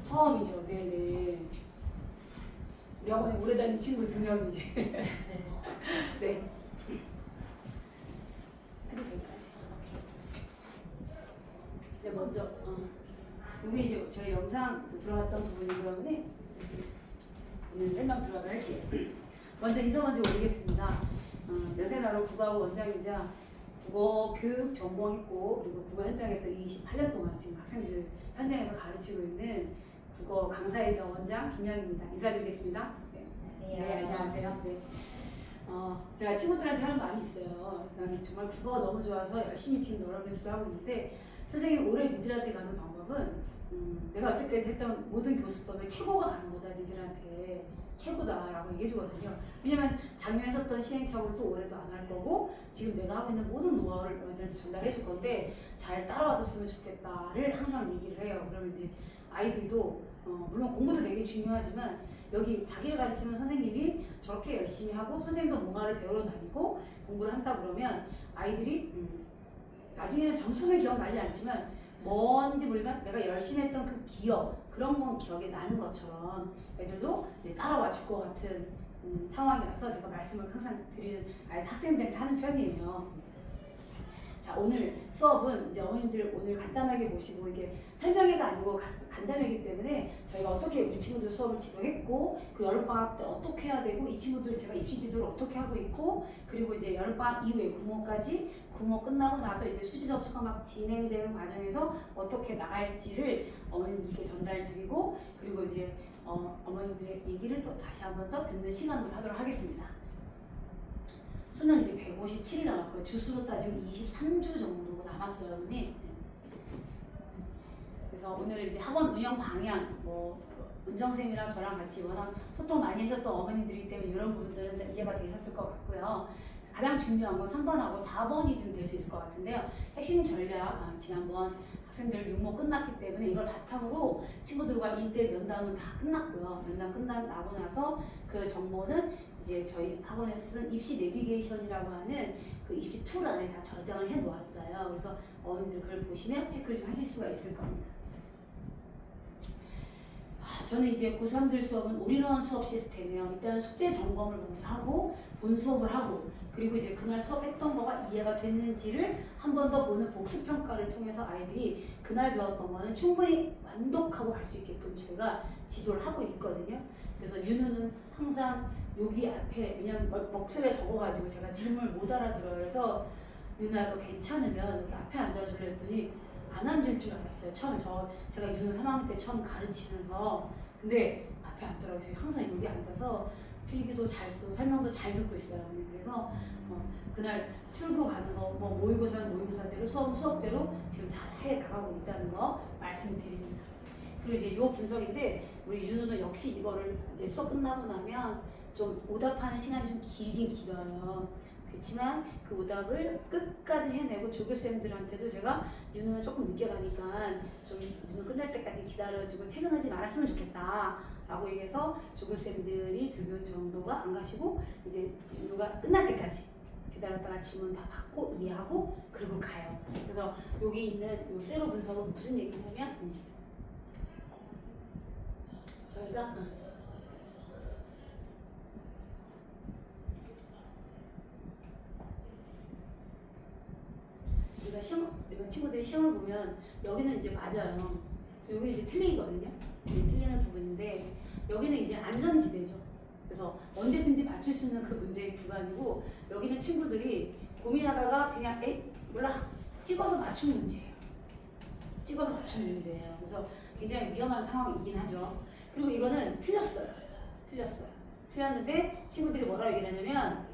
처음이죠. 네네. 우리 어머니 오래 다닌 친구 2명이지. 네. 해도 될까요? 네, 먼저 여기 이제 저희 영상 들어갔던 부분이기 때문에 오늘 설명 들어가도록 할게요. 먼저 인사 먼저 올리겠습니다. 연세나로 국어학원 원장이자 국어 교육 전공했고 그리고 국어 현장에서 28년 동안 지금 학생들 현장에서 가르치고 있는 국어 강사이자 원장 김영입니다. 인사드리겠습니다. 네, 안녕하세요. 네. 제가 친구들한테 하는 말이 있어요. 난 정말 국어가 너무 좋아서 열심히 지금 너랑 배치도 하고 있는데 선생님 올해 니들한테 가는 방법은 내가 여태까지 했던 모든 교수법의 최고가 가는 거다. 니들한테 최고다라고 얘기해 주거든요. 왜냐면 작년에 썼던 시행착오를 또 올해도 안 할 거고 지금 내가 하고 있는 모든 노하우를 너희들한테 전달해 줄 건데 잘 따라와줬으면 좋겠다를 항상 얘기를 해요. 그러면 이제 아이들도 물론 공부도 되게 중요하지만 여기 자기를 가르치는 선생님이 저렇게 열심히 하고 선생님도 뭔가를 배우러 다니고 공부를 한다 그러면 아이들이 나중에는 점수는 기억나지 않지만 뭔지 모르지만 내가 열심히 했던 그 기억 그런 건 기억에 나는 것처럼 애들도 따라와 줄 것 같은 상황이라서 제가 말씀을 항상 드리는 학생들한테 하는 편이에요. 자, 오늘 수업은 이제 어머님들 오늘 간단하게 보시고 이게 설명회가 아니고 간담회이기 때문에 저희가 어떻게 우리 친구들 수업을 지도했고 그 여름방학 때 어떻게 해야 되고 이 친구들 제가 입시 지도를 어떻게 하고 있고 그리고 이제 여름방학 이후에 구모까지 구모 끝나고 나서 이제 수시 접수가 막 진행되는 과정에서 어떻게 나갈지를 어머님들께 전달드리고 그리고 이제 어머님들의 얘기를 또 다시 한 번 더 듣는 시간으로 하도록 하겠습니다. 수능 이제 157일 남았고요. 주수로 따지면 23주 정도 남았어요, 언니. 그래서 오늘 이제 학원 운영 방향, 은정쌤이랑 저랑 같이 워낙 소통 많이 하셨던 어머님들이기 때문에 이런 부분들은 좀 이해가 되셨을 것 같고요. 가장 중요한 건 3번하고 4번이 좀 될 수 있을 것 같은데요. 핵심 전략, 지난번 학생들 육모 끝났기 때문에 이걸 바탕으로 친구들과 1대 면담은 다 끝났고요. 면담 끝나고 나서 그 정보는 이제 저희 학원에서 쓴 입시 내비게이션이라고 하는 그 입시 툴 안에 다 저장을 해 놓았어요. 그래서 어머님들 그걸 보시면 체크를 좀 하실 수가 있을 겁니다. 저는 이제 고3들 수업은 올인원 수업 시스템이에요. 일단 숙제 점검을 먼저 하고 본 수업을 하고 그리고 이제 그날 수업했던 거가 이해가 됐는지를 한 번 더 보는 복습 평가를 통해서 아이들이 그날 배웠던 거는 충분히 완독하고 갈 수 있게끔 저희가 지도를 하고 있거든요. 그래서 윤우는 항상 여기 앞에 왜냐면 먹술에 적어가지고 제가 질문을 못 알아들어요. 그래서 윤아 너 괜찮으면 여기 앞에 앉아줄래 했더니 안 앉을 줄 알았어요. 처음에 제가 윤우 3학년 때 처음 가르치면서 근데 앞에 앉더라고요. 항상 여기 앉아서 필기도 잘 쓰고 설명도 잘 듣고 있어요. 그래서 그날 풀고 가는 거 모의고사는 모의고사대로 수업은 수업대로 지금 잘 해 나가고 있다는 거 말씀드립니다. 그리고 이제 요 분석인데 우리 윤우는 역시 이거를 이제 수업 끝나고 나면 좀 오답하는 시간이 좀 길긴 길어요. 그렇지만 그 오답을 끝까지 해내고 조교쌤들한테도 제가 윤우는 조금 늦게 가니까 좀 윤우 끝날 때까지 기다려주고 퇴근하지 말았으면 좋겠다 라고 얘기해서 조교쌤들이 2명 정도가 안 가시고 이제 윤우가 끝날 때까지 기다렸다가 질문 다 받고 이해하고 그리고 가요. 그래서 여기 있는 요 세로 분석은 무슨 얘기냐면 저희가 우리가 친구들이 시험을 보면 여기는 이제 맞아요. 여기는 이제 틀리거든요. 틀리는 부분인데 여기는 이제 안전지대죠. 그래서 언제든지 맞출 수 있는 그 문제의 구간이고 여기는 친구들이 고민하다가 그냥 몰라 찍어서 맞춘 문제예요. 찍어서 맞춘 문제예요. 그래서 굉장히 위험한 상황이긴 하죠. 그리고 이거는 틀렸어요. 틀렸는데 친구들이 뭐라고 얘기를 하냐면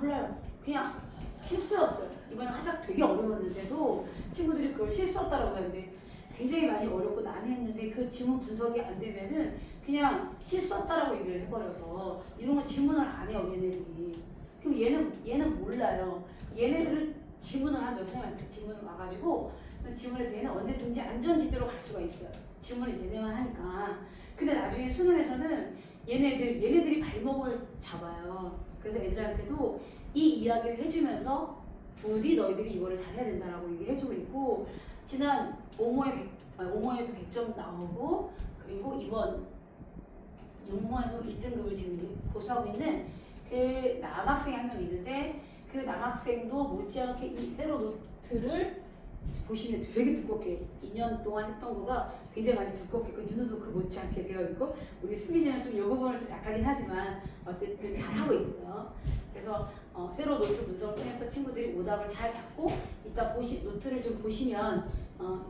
몰라요. 그냥 실수였어요. 이번에 화작 되게 어려웠는데도 친구들이 그걸 실수였다라고 하는데 굉장히 많이 어렵고 난해했는데 그 지문 분석이 안 되면은 그냥 실수였다라고 얘기를 해버려서 이런 거 질문을 안 해요, 얘네들이. 그럼 얘는 몰라요. 얘네들은 질문을 하죠. 선생님한테 질문을 와가지고 질문해서 얘는 언제든지 안전지대로 갈 수가 있어요. 질문을 얘네만 하니까. 근데 나중에 수능에서는 얘네들이 발목을 잡아요. 그래서 애들한테도 이 이야기를 해주면서 부디 너희들이 이거를 잘해야 된다라고 얘기를 해주고 있고 지난 오모에도 100점 나오고 이번 육모에도 1등급을 지금 고수하고 있는 그 남학생이 한 명 있는데 그 남학생도 못지않게 이 세로 노트를 보시면 되게 두껍게 2년 동안 했던 거가 굉장히 많이 두껍게 그 윤우도 그 못지않게 되어 있고 우리 수민이는 좀 이 부분은 좀 약하긴 하지만 어쨌든 잘하고 있고요. 그래서 세로 노트 분석을 통해서 친구들이 오답을 잘 잡고 이따 노트를 좀 보시면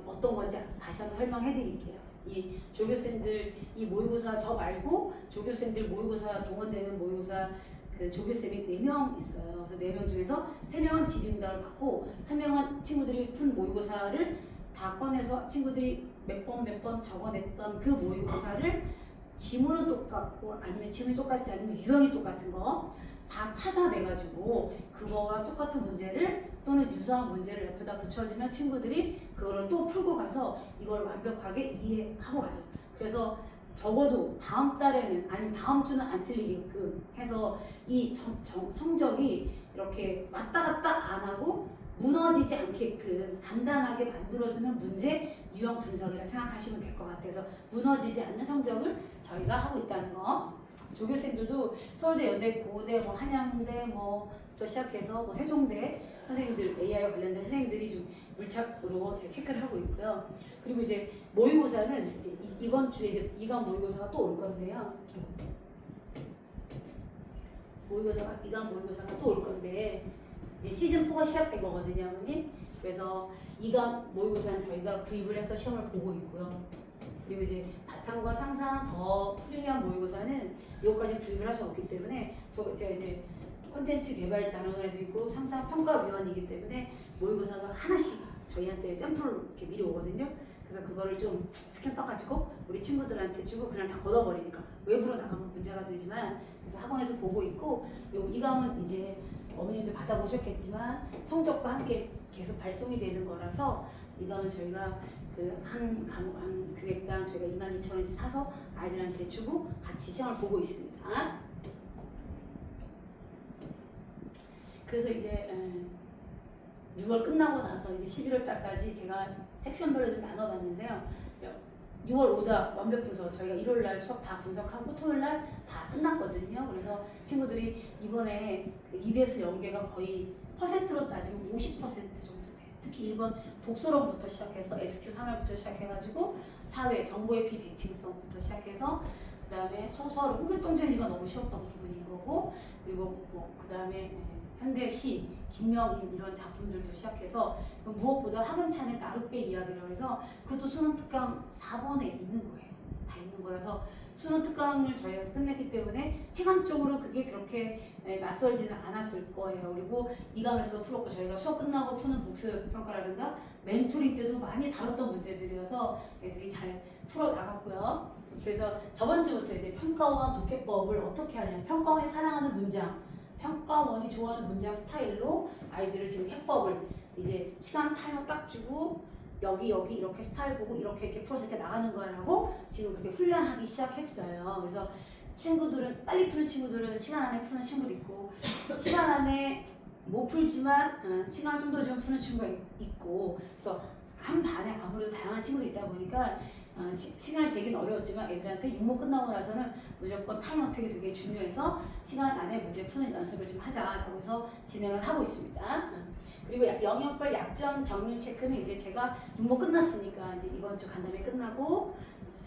어떤 건지 다시 한번 설명해 드릴게요. 이 조교쌤들 이 모의고사 저 말고 조교쌤들 모의고사 동원되는 모의고사 그 조교쌤이 4명 있어요. 그래서 4명 중에서 3명은 질의응답을 받고 1명은 친구들이 푼 모의고사를 다 꺼내서 친구들이 몇 번 적어냈던 그 모의고사를 지문은 똑같고 아니면 지문이 똑같지 않으면 유형이 똑같은 거 다 찾아내가지고 그거와 똑같은 문제를 또는 유사한 문제를 옆에다 붙여주면 친구들이 그거를 또 풀고 가서 이걸 완벽하게 이해하고 가죠. 그래서 적어도 다음 달에는 아니면 다음 주는 안 틀리게끔 해서 이 성적이 이렇게 왔다 갔다 안 하고 무너지지 않게끔 단단하게 만들어주는 문제 유형 분석이라 생각하시면 될 것 같아서 무너지지 않는 성적을 저희가 하고 있다는 거. 조교생들도 서울대, 연대, 고대, 뭐 한양대 뭐부터 시작해서 뭐 세종대 선생님들 AI 관련된 선생님들이 좀 물착으로 제가 체크를 하고 있고요. 그리고 이제 모의고사는 이제 이번 주에 이제 2강 모의고사가 또 올 건데요. 이강 모의고사가 또 올 건데 이제 시즌 4가 시작된 거거든요, 어머님. 그래서 2강 모의고사는 저희가 구입을 해서 시험을 보고 있고요. 그리고 이제 바탕과 상상 더 프리미엄 모의고사는 이거까지 구입을 하셨기 때문에 제가 이제 콘텐츠 개발 단원에도 있고 상상 평가위원이기 때문에 모의고사가 하나씩 저희한테 샘플로 이렇게 미리 오거든요. 그래서 그거를 좀 스캔 떠가지고 우리 친구들한테 주고 그냥 다 걷어버리니까 외부로 나가면 문제가 되지만 그래서 학원에서 보고 있고 이 감은 이제 어머님들 받아보셨겠지만 성적과 함께 계속 발송이 되는 거라서 이 감은 저희가 한 금액당 저희가 22,000원씩 사서 아이들한테 주고 같이 시험을 보고 있습니다. 그래서 이제 6월 끝나고 나서 이제 11월 달까지 제가 섹션별로 좀 나눠봤는데요. 6월 오답 완벽 분석 저희가 일요일 날 수업 다 분석하고 토요일 날 다 끝났거든요. 그래서 친구들이 이번에 그 EBS 연계가 거의 퍼센트로 따지면 50% 정도 돼요. 특히 1번 독서론부터 시작해서 SQ3할부터 시작해가지고 사회, 정보의 비대칭성부터 시작해서 그 다음에 소설, 홍길동전이가 너무 쉬웠던 부분인 거고 그리고 그 다음에 현대시, 김명인 이런 작품들도 시작해서 무엇보다 하근찬의 나룻배 이야기라고 해서 그것도 수능 특강 4번에 있는 거예요. 다 있는 거라서 수능 특강을 저희가 끝냈기 때문에 체감적으로 그게 그렇게 낯설지는 않았을 거예요. 그리고 이강에서도 풀었고 저희가 수업 끝나고 푸는 복습 평가라든가 멘토링 때도 많이 다뤘던 문제들이어서 애들이 잘 풀어 나갔고요. 그래서 저번 주부터 이제 평가원 독해법을 어떻게 하냐, 평가원이 사랑하는 문장, 평가원이 좋아하는 문장 스타일로 아이들을 지금 해법을 이제 시간 타이머 딱 주고 여기 이렇게 스타일 보고 이렇게 풀어서 이렇게 나가는 거라고 지금 그렇게 훈련하기 시작했어요. 그래서 친구들은 빨리 푸는 친구들은 시간 안에 푸는 친구도 있고 시간 안에 못 풀지만 시간을 좀 더 좀 푸는 친구가 있고 그래서 한 반에 아무래도 다양한 친구들이 있다 보니까 시간을 재기는 어려웠지만 애들한테 육모 끝나고 나서는 무조건 타임 어택이 되게 중요해서 시간 안에 문제 푸는 연습을 좀 하자라고 해서 진행을 하고 있습니다. 그리고 영역별 약점 정밀 체크는 이제 제가 육모 끝났으니까 이제 이번 주 간담회 끝나고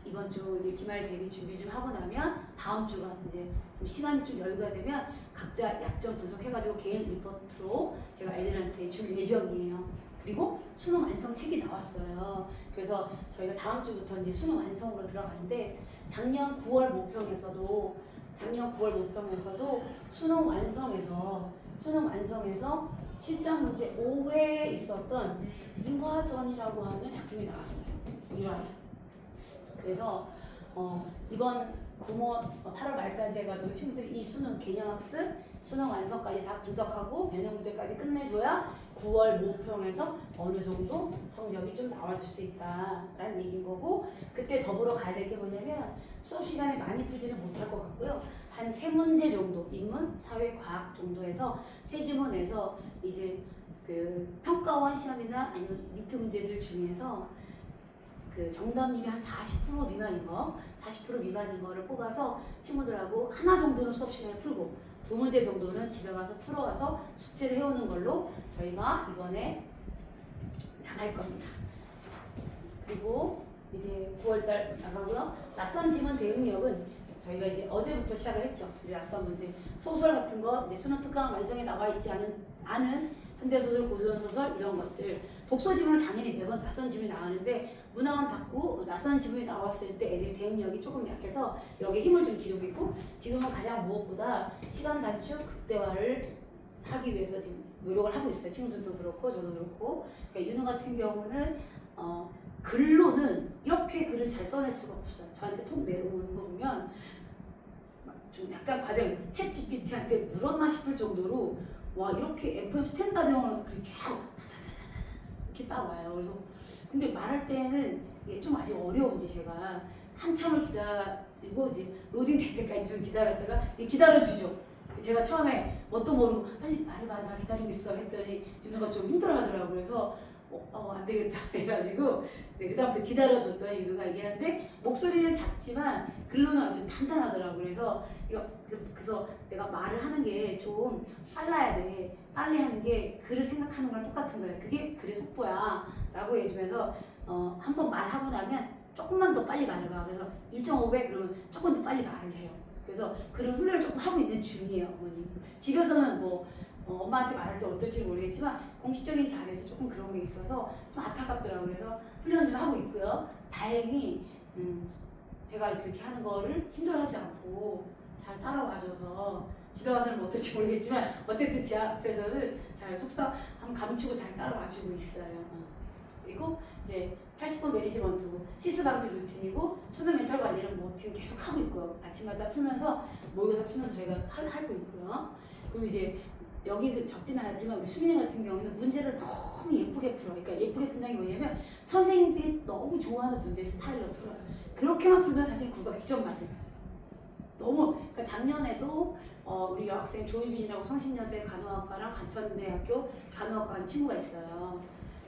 이번 주 이제 기말 대비 준비 좀 하고 나면 다음 주가 이제 좀 시간이 좀 여유가 되면 각자 약점 분석해가지고 개인 리포트로 제가 애들한테 줄 예정이에요. 그리고 수능 완성 책이 나왔어요. 그래서 저희가 다음 주부터 이제 수능 완성으로 들어가는데 작년 9월 모평에서도 수능 완성에서 실전 문제 5회에 있었던 유화전이라고 하는 작품이 나왔어요. 유화전. 그래서 이번 8월 말까지 해가지고 친구들이 이 수능 개념학습, 수능 완성까지 다 분석하고 변형 문제까지 끝내줘야 9월 모평에서 어느 정도 성적이 좀 나와줄 수 있다라는 얘기인 거고 그때 더불어 가야 될 게 뭐냐면 수업 시간에 많이 풀지는 못할 것 같고요. 한 3문제 정도, 인문, 사회, 과학 정도에서 3지문에서 이제 그 평가원 시험이나 아니면 니트 문제들 중에서 그 정답률이 한 40% 미만인 거, 40% 미만인 거를 뽑아서 친구들하고 하나 정도는 수업 시간에 풀고 두 문제 정도는 집에 가서 풀어와서 숙제를 해오는 걸로 저희가 이번에 나갈 겁니다. 그리고 이제 9월달 나가고요. 낯선 지문 대응력은 저희가 이제 어제부터 시작을 했죠. 이제 낯선 문제, 소설 같은 거, 이제 수능 특강 완성에 나와 있지 않은 현대소설, 고전소설 이런 것들. 독서 지문은 당연히 매번 낯선 지문이 나오는데 문항은 자꾸 낯선 지문이 나왔을 때 애들이 대응력이 조금 약해서 여기에 힘을 좀 기르고 있고 지금은 가장 무엇보다 시간 단축, 극대화를 하기 위해서 지금 노력을 하고 있어요. 친구들도 그렇고 저도 그렇고. 그러니까 윤우 같은 경우는 글로는 이렇게 글을 잘 써낼 수가 없어요. 저한테 톡 내려오는 거 보면 좀 약간 과정에서 챗 GPT한테 물었나 싶을 정도로 와 이렇게 FM 스탠다드형으로 글이 쫙 이렇게 따와요. 그래서 근데 말할 때는 이게 좀 아직 어려운지 제가 한참을 기다리고 이제 로딩 될 때까지 좀 기다렸다가 이제 기다려주죠. 제가 처음에 뭣도 모르고 빨리 말해봐 나 기다리고 있어 했더니 윤우가 좀 힘들어하더라고요. 그래서 안 되겠다 해가지고 그다음부터 기다려줬더니 윤우가 얘기하는데 목소리는 작지만 글로는 아주 단단하더라고요. 그래서 그래서 내가 말을 하는 게 좀 빨라야 돼. 빨리 하는 게 글을 생각하는 거랑 똑같은 거예요. 그게 글의 속도야 라고 해주면서 한번 말하고 나면 조금만 더 빨리 말해봐. 그래서 1.5배 그러면 조금 더 빨리 말을 해요. 그래서 그런 훈련을 조금 하고 있는 중이에요. 어머니. 집에서는 뭐 엄마한테 말할 때 어떨지 모르겠지만 공식적인 자리에서 조금 그런 게 있어서 좀 안타깝더라고요. 그래서 훈련 좀 하고 있고요. 다행히 제가 그렇게 하는 거를 힘들어하지 않고 잘 따라와줘서 집에 가서는 뭐 어떨지 모르겠지만 어쨌든 제 앞에서는 잘 속상 한번 감추고 잘 따라와주고 있어요. 그리고 이제 80분 매니지먼트고 실수 방지 루틴이고 수능 멘탈 관리는 뭐 지금 계속 하고 있고요. 아침마다 풀면서 모의고사 풀면서 저희가 하고 있고요. 그리고 이제 여기 적진 않았지만 우리 수민이 같은 경우는 문제를 너무 예쁘게 풀어요. 그러니까 예쁘게 푼다는 게 뭐냐면 선생님들이 너무 좋아하는 문제 스타일로 풀어요. 그렇게만 풀면 사실 국어 100점 맞아요. 너무 그러니까 작년에도 우리 여학생 조희빈이라고 성신여대 간호학과랑 간천대학교 간호학과 간 친구가 있어요.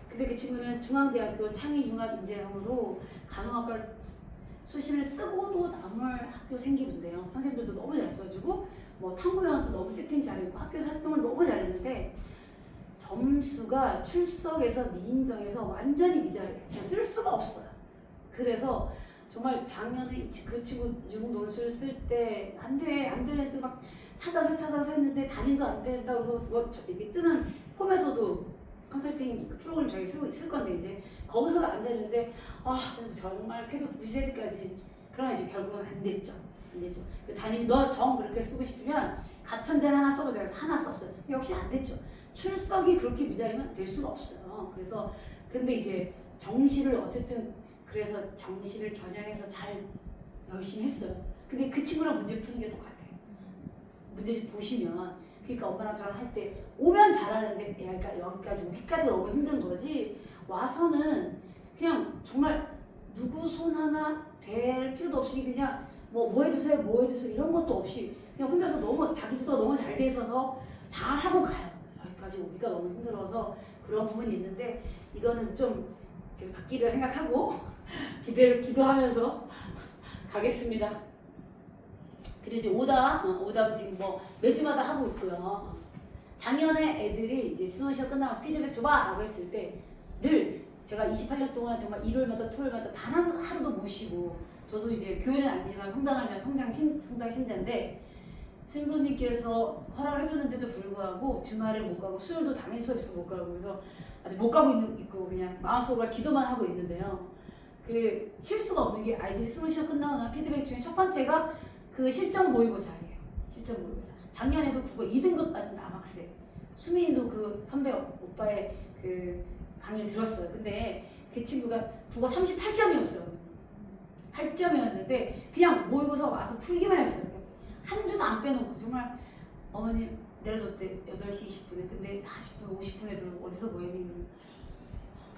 근데 그 친구는 중앙대학교 창의융합인재형으로 간호학과를 수시를 쓰고도 남을 학교 생기는데요. 선생님들도 너무 잘 써주고 뭐 탐구위원도 너무 세팅 잘했고 학교 활동을 너무 잘했는데 점수가 출석에서 미인정에서 완전히 미달이에요. 그냥 쓸 수가 없어요. 그래서 정말 작년에 그 친구 유흥논술 쓸 때 안 되는데 막 찾아서 했는데 담임도 안 된다고 그러고 뭐 이렇게 뜨는 폼에서도 컨설팅 프로그램 저희 쓸 건데 이제 거기서도 안 되는데 정말 새벽 2시 3시까지 그러나 이제 결국은 안 됐죠. 그 담임이 너 정 그렇게 쓰고 싶으면 가천대는 하나 써보자 해서 하나 썼어요. 역시 안 됐죠. 출석이 그렇게 미달이면 될 수가 없어요. 그래서 근데 이제 정시를 어쨌든 그래서 정시를 겨냥해서 잘 열심히 했어요. 근데 그 친구랑 문제 푸는 게 똑같아요. 문제집 보시면 그러니까 엄마랑 저랑 할 때 오면 잘하는데 그러니까 여기까지 오기까지 너무 힘든 거지 와서는 그냥 정말 누구 손 하나 댈 필요도 없이 그냥 뭐 해주세요 이런 것도 없이 그냥 혼자서 너무 자기 주도 너무 잘 돼 있어서 잘 하고 가요. 여기까지 오기가 너무 힘들어서 그런 부분이 있는데 이거는 좀 계속 바뀌리라 생각하고 기도하면서 가겠습니다. 그리고 이제 오답은 지금 뭐 매주마다 하고 있고요. 작년에 애들이 이제 수능 시험 끝나고 피드백 줘봐 라고 했을 때 늘 제가 28년 동안 정말 일요일마다 토요일마다 단 하루도 못 쉬고 저도 이제 교회는 아니지만 성당을 그냥 성당 신자인데 신부님께서 허락을 해줬는데도 불구하고 주말에 못 가고 수요일도 당연히 수업 있어 못 가고 그래서 아직 못 가고 있고 그냥 마음속으로 기도만 하고 있는데요. 그 실수가 없는 게 아이들이 수능 시험 끝나고 나 피드백 중에 첫 번째가 그 실전 모의고사예요. 실전 모의고사. 작년에도 국어 2등급 받은 남학생. 수민이도 그 선배 오빠의 그 강의를 들었어요. 근데 그 친구가 국어 38점이었어요. 8점이었는데 그냥 모의고사 와서 풀기만 했어요. 한 주도 안 빼놓고 정말 어머님 내려줬대 8시 20분에 근데 40분 50분에 들어오고 어디서 뭐해?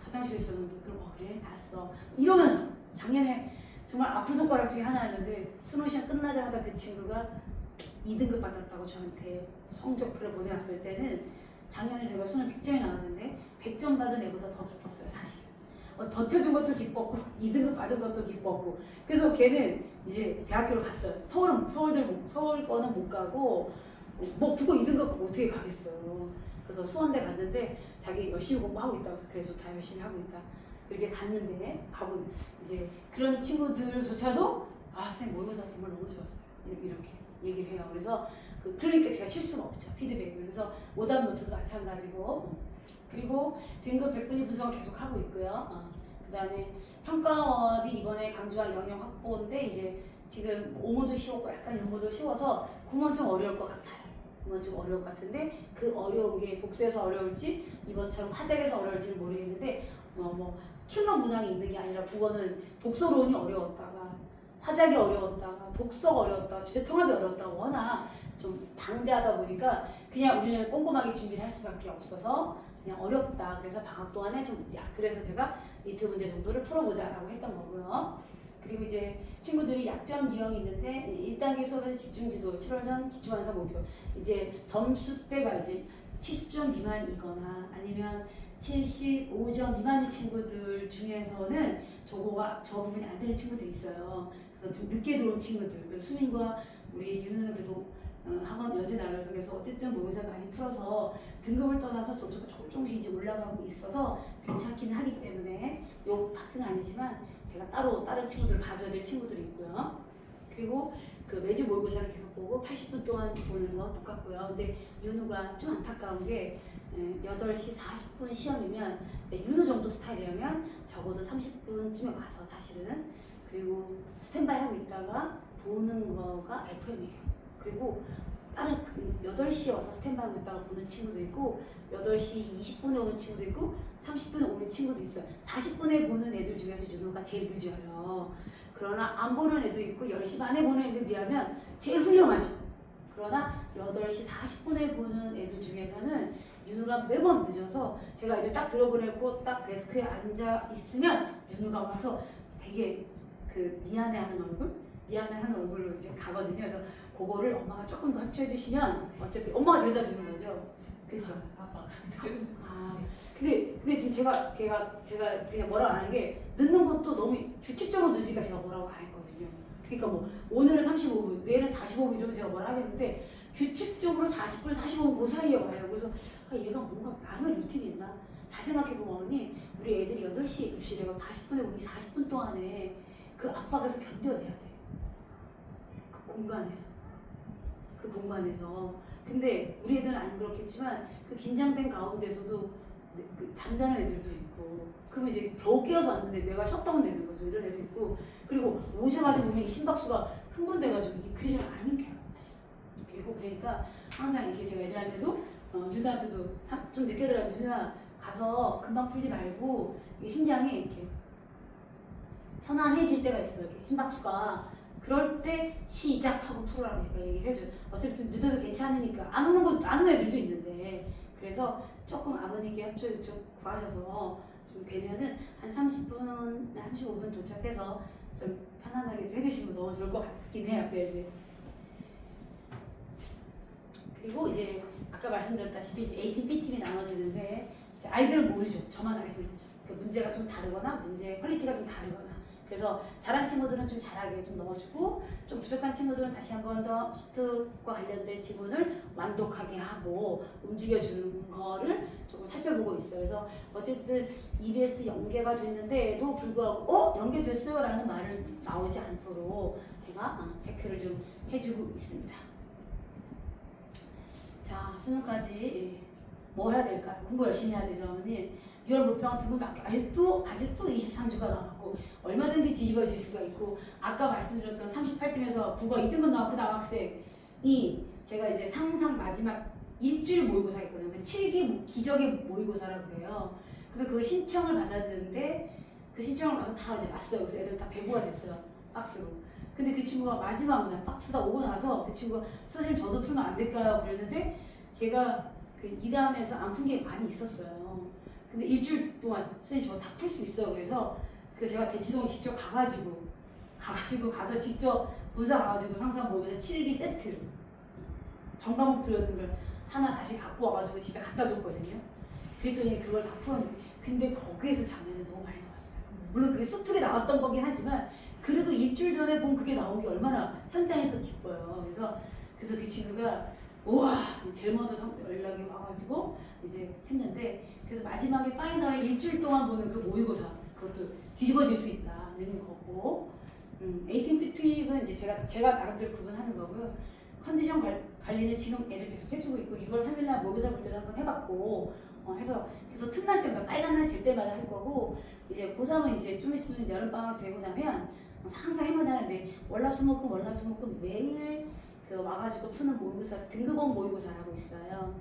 화장실에 있었는데 그럼 그래 알았어 이러면서 작년에 정말 아픈 손가락 중에 하나였는데 수능 시험 끝나자마자 그 친구가 2등급 받았다고 저한테 성적표를 보내왔을 때는 작년에 제가 수능 100점이 나왔는데 100점 받은 애보다 더 기뻤어요 사실. 버텨준 것도 기뻤고 2등급 받은 것도 기뻤고 그래서 걔는 이제 대학교를 갔어요. 서울 거는 못 가고 뭐 그거 2등급 어떻게 가겠어요. 그래서 수원대 갔는데 자기 열심히 공부하고 있다고 해서 그래서 다 열심히 하고 있다. 그렇게 갔는데 가고 이제 그런 친구들조차도 아 선생님 모의고사 정말 너무 좋았어요. 이렇게 얘기를 해요. 그래서 그러니까 제가 실수가 없죠. 피드백을. 그래서 오답노트도 마찬가지고 그리고 등급 100분위 분석을 계속 하고 있고요. 그 다음에 평가원이 이번에 강조한 영역 확보인데 이제 지금 5모도 쉬웠고 약간 6모도 쉬워서 9문 좀 어려울 것 같아요. 9문 좀 어려울 것 같은데 그 어려운 게 독서에서 어려울지 이번처럼 화작에서 어려울지는 모르겠는데 킬러 문항이 있는 게 아니라 국어는 독서론이 어려웠다가 화작이 어려웠다가 독서가 어려웠다가 주제 통합이 어려웠다가 워낙 좀 방대하다 보니까 그냥 우리는 꼼꼼하게 준비를 할 수밖에 없어서 그냥 어렵다. 그래서 방학 동안에 그래서 제가 이틀 문제 정도를 풀어보자라고 했던 거고요. 그리고 이제 친구들이 약점 유형이 있는데 1단계 수업에서 집중지도 7월 전 기초완성 목표 이제 점수대가 이제 70점 미만이거나 아니면 75점 미만의 친구들 중에서는 저 부분이 안 되는 친구들이 있어요. 그래서 좀 늦게 들어온 친구들. 그래서 수민과 우리 윤우는 그래도 학원 연세 나눠서에서 어쨌든 모의고사 많이 풀어서 등급을 떠나서 점수가 조금씩 이제 올라가고 있어서 괜찮기는 하기 때문에 요 파트는 아니지만 제가 따로 다른 친구들을 봐줘야 될 친구들이 있고요. 그리고 그 매주 모의고사를 계속 보고 80분 동안 보는 건 똑같고요. 근데 윤우가 좀 안타까운 게 8시 40분 시험이면 윤우 정도 스타일이라면 적어도 30분쯤에 와서 사실은 그리고 스탠바이 하고 있다가 보는 거가 FM이에요. 그리고 다른 8시에 와서 스탠바이 하고 있다가 보는 친구도 있고 8시 20분에 오는 친구도 있고 30분에 오는 친구도 있어요. 40분에 보는 애들 중에서 윤호가 제일 늦어요. 그러나 안 보는 애도 있고 10시 반에 보는 애들 비하면 제일 훌륭하죠. 그러나 8시 40분에 보는 애들 중에서는 윤우가 매번 늦어서 제가 애들 딱 들어보내고 딱 데스크에 앉아 있으면 윤우가 와서 되게 그 미안해하는 얼굴로 이제 가거든요. 그래서 그거를 엄마가 조금 더 협조해 주시면 어차피 엄마가 데려다 주는 거죠. 그렇죠? 근데 지금 제가 그냥 뭐라고 안 한 게 늦는 것도 너무 규칙적으로 늦으니까 제가 뭐라고 안 했거든요. 그러니까 뭐 오늘은 35분, 내일은 45분 이러면 제가 뭐라 하겠는데 규칙적으로 40분, 45분 그 사이에 와요. 그래서 얘가 뭔가 나름의 루틴이 있나? 잘 생각해보면 언니 우리 애들이 8시에 입시되고 40분에 오니 40분 동안에 그 압박에서 견뎌내야 돼. 그 공간에서. 근데 우리 애들은 안 그렇겠지만 그 긴장된 가운데서도 그 잠자는 애들도 있고 그러면 이제 겨우 깨어서 왔는데 내가 셧다운 되는 거죠. 이런 애도 있고 그리고 오자마자 보면 이 심박수가 흥분돼가지고 이게 그리 잘 안 읽혀요 사실. 그리고 그러니까 항상 이렇게 제가 애들한테도 윤아한테도 좀 늦게 들어가면 윤아 가서 금방 풀지 말고 이게 심장이 이렇게 편안해질 때가 있어요. 이렇게 심박수가 그럴 때 시작하고 풀으라고 얘기를 해줘요. 어차피 좀 늦어도 괜찮으니까 안 오는 애들도 있는데 그래서 조금 아버님께 협조 요청 구하셔서 좀 되면은 한 30분, 35분 도착해서 좀 편안하게 좀 해주시면 너무 좋을 것 같긴 해요. 네. 그리고 이제 아까 말씀드렸다시피 이제 A팀, B팀이 나눠지는데 이제 아이들은 모르죠. 저만 알고 있죠. 그 문제가 좀 다르거나 문제 퀄리티가 좀 다르거나 그래서 잘한 친구들은 좀 잘하게 좀 넣어주고 좀 부족한 친구들은 다시 한 번 더 수특과 관련된 지문을 완독하게 하고 움직여주는 거를 조금 살펴보고 있어요. 그래서 어쨌든 EBS 연계가 됐는데도 불구하고 연계됐어요 라는 말은 나오지 않도록 제가 체크를 좀 해주고 있습니다. 자, 수능까지 뭐 해야 될까요? 공부 열심히 해야 되죠, 어머니. 6월 모평 등급 아직도 23주가 남았고 얼마든지 뒤집어질 수가 있고 아까 말씀드렸던 38점에서 국어 2등급 나온 그 남학생이 제가 이제 상상 마지막 일주일 모의고사 했거든요. 그 7기 기적의 모의고사라고 그래요. 그래서 그걸 신청을 받았는데 그 신청을 와서 다 이제 왔어요. 그래서 애들 다 배부가 됐어요. 박스로. 근데 그 친구가 마지막 날 박스 다 오고 나서 그 친구가 선생님 저도 풀면 안 될까요? 그랬는데 걔가 그 이담에서 안 푼 게 많이 있었어요. 근데 일주일 동안 선생님 저 다 풀 수 있어요. 그래서 제가 대치동에 직접 가서 직접 본사 가가지고 상상 모의고사 7기 세트를 전 과목 들었는 걸 하나 다시 갖고 와가지고 집에 갖다 줬거든요. 그랬더니 그걸 다 풀었는데 근데 거기에서 장면이 너무 많이 나왔어요. 물론 그게 쑥툭에 나왔던 거긴 하지만 그래도 일주일 전에 본 그게 나온 게 얼마나 현장에서 기뻐요. 그래서 그 친구가 우와 제일 먼저 연락이 와가지고 이제 했는데 그래서 마지막에 파이널에 일주일 동안 보는 그 모의고사 그것도 뒤집어질 수 있다는 거고 18피트는 이제 제가 나름대로 구분하는 거고요. 컨디션 관리는 지금 애들 계속 해주고 있고 6월 3일날 모의고사 볼 때도 한번 해봤고 해서 계속 틈날 때마다 빨간 날 될 때마다 할 거고 이제 고3은 이제 좀 있으면 여름방학 되고 나면 항상 해만 하는데 월화수목금 매일 그 와가지고 푸는 모의고사 등급원 모의고사라고 있어요.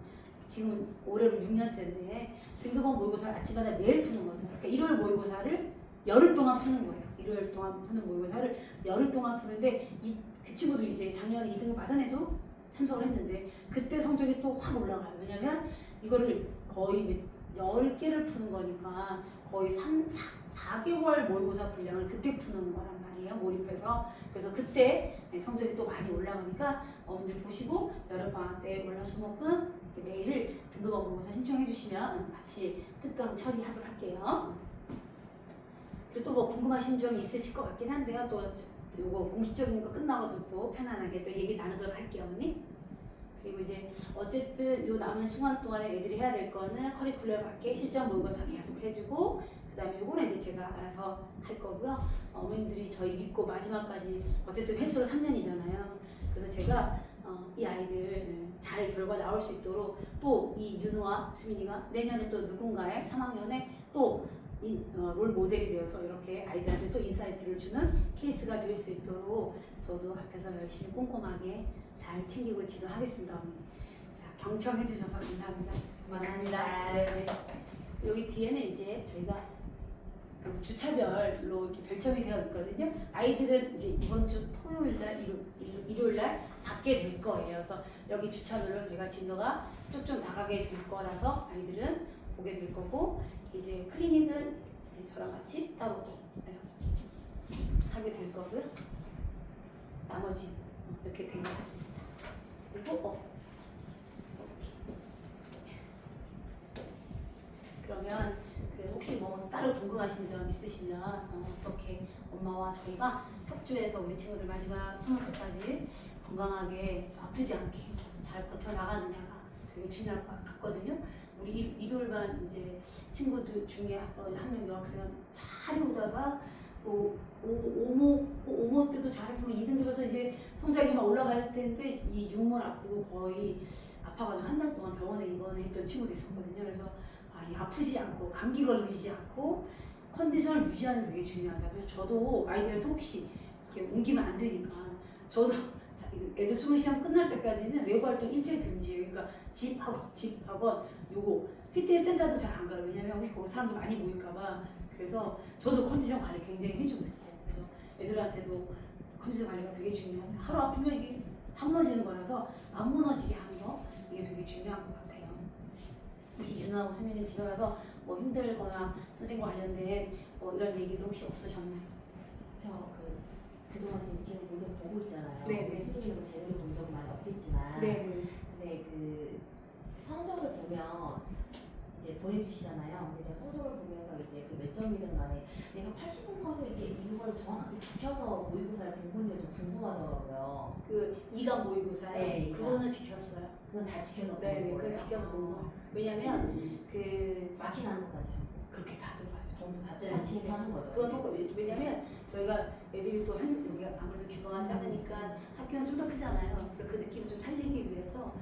지금 올해로 6년째인데 등급원 모의고사를 아침마다 매일 푸는 거죠. 그러니까 일요일 모의고사를 열흘 동안 푸는 거예요. 일요일 동안 푸는 모의고사를 열흘 동안 푸는데 그 친구도 이제 작년에 2등급 받은 애도 참석을 했는데 그때 성적이 또 확 올라가요. 왜냐면 이거를 거의 10개를 푸는 거니까 거의 4개월 모의고사 분량을 그때 푸는 거란 말이에요. 몰입해서. 그래서 그때 성적이 또 많이 올라가니까 어머님들 보시고 여름방학 때 월화수목금 매일 등급원 모의고사 신청해 주시면 같이 특강 처리하도록 할게요. 그리고 또 뭐 궁금하신 점이 있으실 것 같긴 한데요. 또 요거 공식적인 거 끝나고 또 편안하게 또 얘기 나누도록 할게요, 어머니. 그리고 이제 어쨌든 요 남은 시간 동안에 애들이 해야 될 거는 커리큘럼에 맞게 실전 모의고사 계속 해주고 그다음에 요거는 이제 제가 알아서 할 거고요. 어머님들이 저희 믿고 마지막까지 어쨌든 횟수가 3년이잖아요. 그래서 제가 이 아이들 잘 결과 나올 수 있도록 또 이 윤우와 수민이가 내년에 또 누군가의 3학년에 또 롤 모델이 되어서 이렇게 아이들한테 또 인사이트를 주는 케이스가 될 수 있도록 저도 앞에서 열심히 꼼꼼하게 잘 챙기고 지도하겠습니다. 어머니. 자, 경청해 주셔서 감사합니다. 감사합니다. 네. 여기 뒤에는 이제 저희가 그 주차별로 이렇게 별점이 되어 있거든요. 아이들은 이제 이번 주 토요일날, 일요일날 받게 될 거예요. 그래서 여기 주차별로 저희가 진도가 쭉쭉 나가게 될 거라서 아이들은 보게 될 거고 이제 클리닉은 이제 저랑 같이 따로 하게 될 거고요. 나머지 이렇게 된 것 같습니다. 그리고 그러면 그 혹시 뭐 따로 궁금하신 점 있으시면 어떻게 엄마와 저희가 협조해서 우리 친구들 마지막 수능 때까지 건강하게 아프지 않게 잘 버텨나가느냐가 되게 중요할 것 같거든요. 우리 일요일반 이제 친구들 중에 한 명 여학생은 잘 오다가 오모 때도 잘해서 2등 되면서 이제 성적이 막 올라갈 텐데 이 6월 앞두고 거의 아파가지고 한 달 동안 병원에 입원했던 친구도 있었거든요. 그래서 아프지 않고 감기 걸리지 않고 컨디션을 유지하는 게 되게 중요하다. 그래서 저도 아이들한테 혹시 이렇게 옮기면 안 되니까 저도 애들 수능 시험 끝날 때까지는 외부 활동 일체 금지예요. 그러니까 집 학원 요거 PTA 센터도 잘 안 가요. 왜냐면 혹시 거기 사람들 많이 모일까봐. 그래서 저도 컨디션 관리 굉장히 해주고 있고 그래서 애들한테도 컨디션 관리가 되게 중요하다. 하루 아프면 이게 다 무너지는 거라서 안 무너지게 하는 거 이게 되게 중요한 것 같아요. 혹시 윤아하고 수민이 집에 가서 뭐 힘들거나 선생님과 관련된 뭐 이런 얘기도 혹시 없으셨나요? 그동안 지금 이렇게 모든 보고 있잖아요. 네네. 수민이는 제대로 본 적은 많이 없겠지만 네. 근데 그 성적을 보면 이제 보내주시잖아요. 근데 제가 성적을 보면서 이제 그 몇 점이든 간에 내가 80% 이걸 정확하게 지켜서 모의고사를 본 건지 좀 궁금하더라고요. 그 2강 모의고사에 네, 그거는 지켰어요. 그건 다 지켜서 본 네네, 거예요. 그건 지켜서 본 거예요. 왜냐면 그 마킹하는 것까지 전부 그렇게 다 들어가죠. 전부 다 네. 같이 하는 거죠. 그건 또 왜냐면 저희가 애들이 또 여기 아무래도 규모가 작으니까 학교는 좀 더 크잖아요. 그래서 그 느낌을 좀 살리기 위해서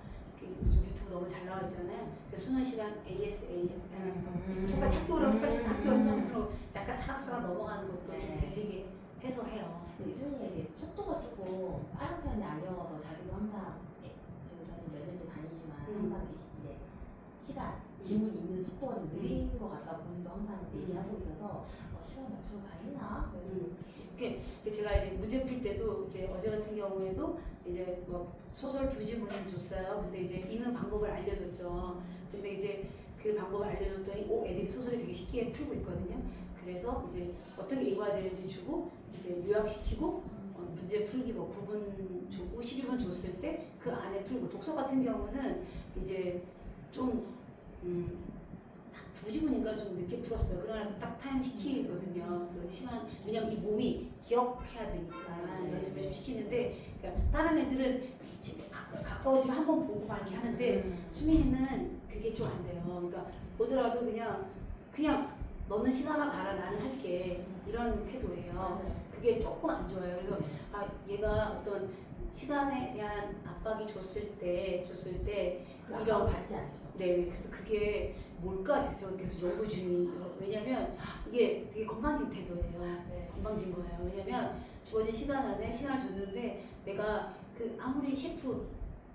요즘 유튜브 너무 잘 나와 있잖아요. 수능 시간 ASA 하면서 똑같이 학교랑 똑같이 학교 현장부터 약간 사각사각 넘어가는 것도 좀 들리게 해서 해요. 근데 유준이가 이게 속도가 조금 빠른 편이 아니어서 자기도 항상 지금 사실 몇 년째 다니지만 항상 이제 시간 지문 있는 속도가 좀 느린 것 같다 본인도 항상 얘기하고 있어서 시간 맞춰서 다 했나? 제가 이제 문제 풀 때도 이제 어제 같은 경우에도 이제 뭐 소설 2지문을 줬어요. 근데 이제 읽는 방법을 알려줬죠. 근데 이제 그 방법을 알려줬더니 애들이 소설이 되게 쉽게 풀고 있거든요. 그래서 이제 어떻게 읽어야 되는지 주고 이제 요약시키고 문제 풀기 뭐 9분 주고 11분 줬을 때 그 안에 풀고 독서 같은 경우는 이제 좀 2시분인가 좀 늦게 풀었어요. 그러나 딱 타임 시키거든요. 그 시간, 왜냐면 이 몸이 기억해야 되니까 네. 연습을 좀 시키는데, 그러니까 다른 애들은 가까워지면 한 번 보고 막 이렇게 하는데 수민이는 그게 좀 안 돼요. 그러니까 보더라도 그냥 너는 시간아 가라, 나는 할게, 이런 태도예요. 맞아요. 그게 조금 안 좋아요. 그래서 네. 얘가 어떤 시간에 대한 압박이 줬을 때 그 이런 받지 않죠. 네, 그래서 그게 뭘까 제가 계속 연구 중이에요. 왜냐면 이게 되게 건방진 태도예요. 네. 건방진 거예요. 왜냐면 주어진 시간 안에 시간을 줬는데 내가 그 아무리 셰프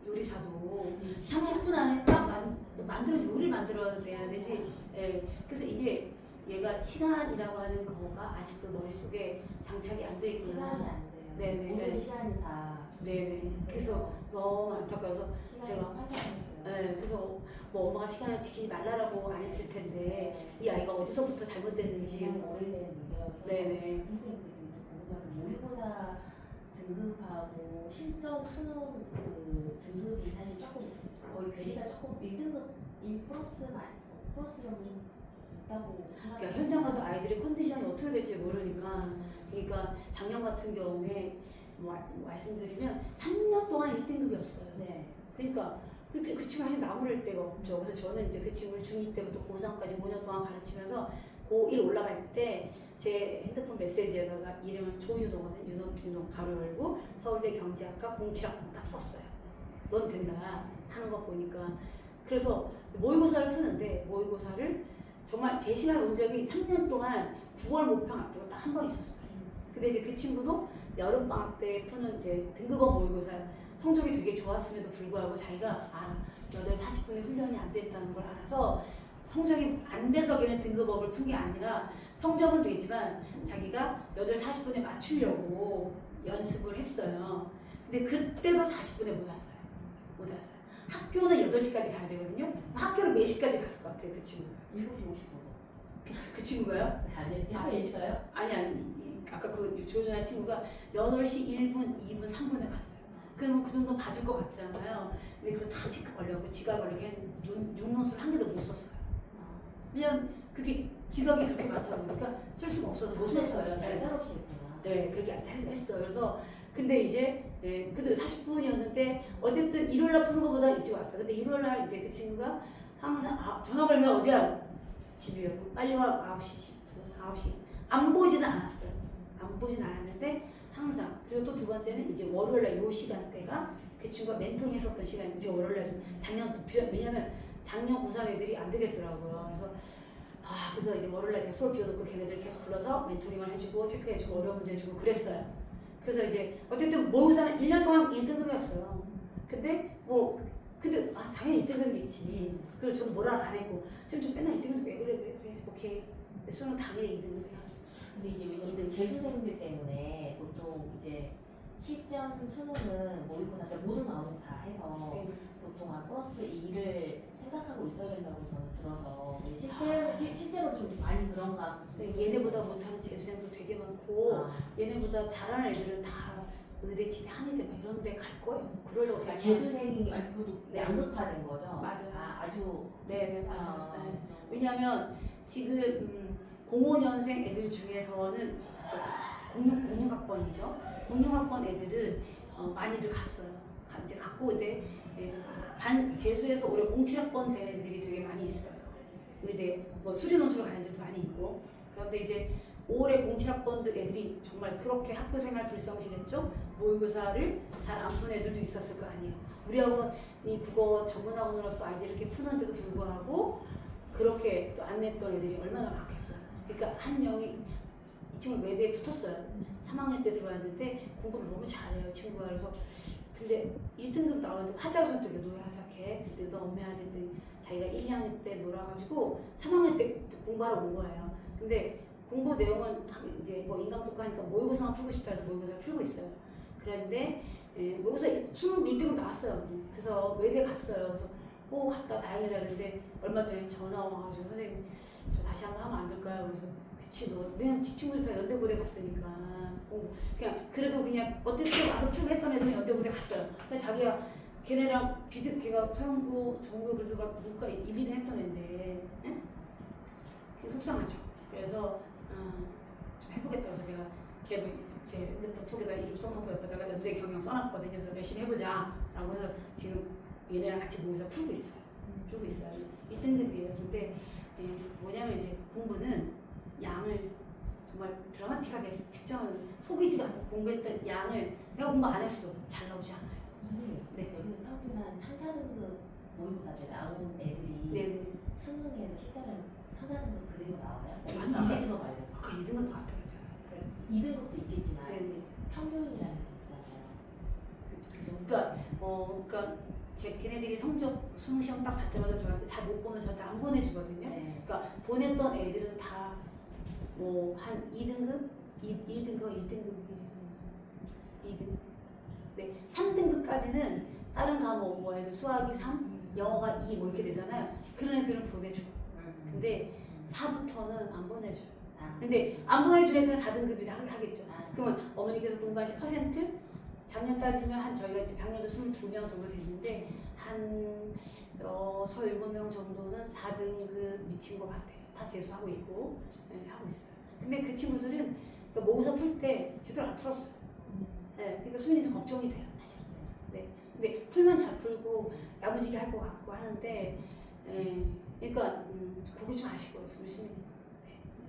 요리사도 30분 안에 딱 요리를 만들어내야 되지. 예, 그래서 이게 얘가 시간이라고 하는 거가 아직도 머릿속에 장착이 안 돼 시간이 있구나. 안 돼요. 네네. 모든 시간이 다 네네. 그래서 너무 안타까워서 시간이 제가 활짝했어요. 네, 그래서 뭐 엄마가 시간을 지키지 말라라고 안 했을 텐데 이 아이가 어디서부터 잘못됐는지. 굉장히 오래된 문제여서 네네. 선생님들이 좀 궁금한 게 모의고사 등급하고 실전 수능 그 등급이 사실 조금 거의 괴리가 조금 1등급 1 플러스 플러스 정도 좀 있다고 그러니까 생각해요. 현장 가서 아이들의 컨디션이 어떻게 될지 모르니까. 그러니까 작년 같은 경우에 말씀드리면 3년 동안 1등급이었어요. 네. 그러니까 그 친구 사실 나무랄 데가 없죠. 그래서 저는 이제 그 친구를 중2 때부터 고3까지 5년 동안 가르치면서 고1 올라갈 때 제 핸드폰 메시지에다가 이름을 조윤호거든. 윤호 가로 열고 서울대 경제학과 07학번 딱 썼어요. 넌 된다 하는 거 보니까. 그래서 모의고사를 푸는데 모의고사를 정말 제 시간 온 적이 3년 동안 9월 모평 앞두고 딱 한 번 있었어요. 근데 이제 그 친구도 여름방학 때 푸는 이제 등급업 모의고사 성적이 되게 좋았음에도 불구하고 자기가 8시 40분에 훈련이 안 됐다는 걸 알아서 성적이 안 돼서 걔는 등급업을 푼 게 아니라 성적은 되지만 자기가 8시 40분에 맞추려고 연습을 했어요. 근데 그때도 40분에 못 왔어요. 학교는 8시까지 가야 되거든요. 학교를 몇 시까지 갔을 것 같아요, 그 친구가? 7시 59분. 그 친구가요? 아니, 약간 일찍가요? 아니, 아까 그 조준한 친구가 8시 1분, 2분, 3분에 갔어요. 그럼 그 정도 봐줄 것 같잖아요. 근데 그거 다 체크 걸려고 지각 걸려. 걔는 육노수를 한 개도 못 썼어요. 왜냐면 그게 지각이 그렇게 많다고 그러니까 쓸 수가 없어서 못 썼어요. 날짜없이 했구나. 네, 그렇게 했어요. 그래서 근데 이제 그래도 40분이었는데 어쨌든 일요일날 푸는 것보다 일찍 왔어. 근데 일요일날 이제 그 친구가 항상 전화 걸면 어디야? 집이요. 빨리 와. 9시 10분, 9시. 안 보지는 않았어요. 안 보진 않았는데 항상. 그리고 또 두 번째는 이제 월요일날 요 시간대가 그 친구가 멘토링 했었던 시간이 제가 월요일날 좀 왜냐면 작년 고3 애들이 안 되겠더라고요. 그래서 이제 월요일날 제가 수업 비워놓고 걔네들 계속 불러서 멘토링을 해주고 체크해주고 어려운 문제 해주고 그랬어요. 그래서 이제 어쨌든 모의고사는 1년 동안 1등급이었어요. 근데 당연히 1등급이겠지. 그래서 저는 뭐라 안 했고 쌤 좀 맨날 1등급 왜 그래 오케이. 근데 수능 당연히 2등급이었어. 근데 이제 왜냐면 재수생들 때문에 보통 이제 실전 수능은 모의고사 때 모든 과목 다 해서 네. 보통 플러스 2를 생각하고 있어야 된다고 저는 들어서 실제로 좀 많이 그런가. 얘네보다 못하는 재수생도 되게 많고 얘네보다 잘하는 애들은 다 의대 치대 한의대 막 이런 데 갈 거예요. 그러려고 그러니까 제가 재수생이 그것도 양극화된 거죠. 맞아요. 아주 네, 맞아요. 네. 왜냐하면 지금 05년생 애들 중에서는 06학번이죠. 06학번 애들은 많이들 갔어요. 이제 갔고 이제 반 재수에서 올해 07학번 된 애들이 되게 많이 있어요. 의대 수리논술로 가는 애들도 많이 있고. 그런데 이제 올해 07학번들 애들이 정말 그렇게 학교생활 불성실했죠. 모의고사를 잘 안 푼 애들도 있었을 거 아니에요. 우리 학원이 국어 전문학원으로서 아이들 이렇게 푸는데도 불구하고 그렇게 또 안 냈던 애들이 얼마나 많겠어요. 그러니까 한 명이 이 친구 외대에 붙었어요. 3학년 때 들어왔는데 공부를 너무 잘해요, 친구가. 그래서 근데 1등급 나왔는데 하자로 선택해. 너왜 하자해? 근데 너 엄매하지 했더니 자기가 1, 2학년 때 놀아가지고 3학년 때 공부하러 온 거예요. 근데 공부 내용은 이제 인강독학 하니까 모의고사만 풀고 싶다 해서 모의고사를 풀고 있어요. 그런데 모의고사 수능 1등급 나왔어요. 그래서 외대 갔어요. 그래서 갔다 다행이다 그랬는데 얼마 전에 전화 와가지고 선생님 저 다시 한번 하면 안 될까요? 그래서 그치 왜냐면 지 친구들 다 연대고대 갔으니까 그냥 그래도 그냥 어쨌든 와서 풀고 했던 애들은 연대고대 갔어요. 그러니까 자기가 걔네랑 걔가 서영고 정교 그래도 막 문과 1, 2등 했던 애인데 그게 속상하죠. 그래서 좀 해보겠다고 해서 제가 걔도 제 핸드폰 톡에다 이름 써놓고 옆에다가 연대 경영 써놨거든요. 그래서 열심히 해보자 라고 해서 지금 얘네랑 같이 모여서 풀고 있어요. 풀고 있어요. 1등급이에요. 근데 뭐냐면 이제 공부는 양을 정말 드라마틱하게 측정하는, 속이지가 않아요. 공부했던 양을 내가 공부 안 했어 잘 나오지 않아요. 선생님, 네. 여기서 평균 한 3, 4등급 모의고사 때 나온 애들이 네네. 수능에서 실전은 3, 4등급 그대로 나와요? 아니, 아까 2등급 말고. 아까 2등급 나왔다고 했잖아요. 2등급도 있겠지만 네네. 평균이라는 게 있잖아요. 그 정도. 그러니까 걔네들이 성적 수능 시험 딱 받자마자 저한테 잘 못 보는 저한테 안 보내주거든요. 네. 그러니까 보냈던 애들은 다 뭐 한 2등급, 1등급, 1등급이에요. 2등급. 네, 3등급까지는 다른 과목 뭐 애들 수학이 3, 영어가 2 뭐 이렇게 되잖아요. 그런 애들은 보내줘. 근데 4부터는 안 보내줘요. 근데 안 보내준 애들은 4등급이 하겠죠. 그러면 어머니께서 공부하신 퍼센트 작년 따지면 한 저희가 이제 작년도 22명 정도 됐는데 한 6, 7명 정도는 4등급 미친 것 같아요. 다 재수하고 있고 하고 있어요. 근데 그 친구들은 그러니까 모의고사 풀 때 제대로 안 풀었어요. 그러니까 수민이 좀 걱정이 돼요, 사실. 네. 근데 풀면 잘 풀고 야무지게 할 것 같고 하는데, 그러니까 그거 좀 아쉬워요, 우리 수민이.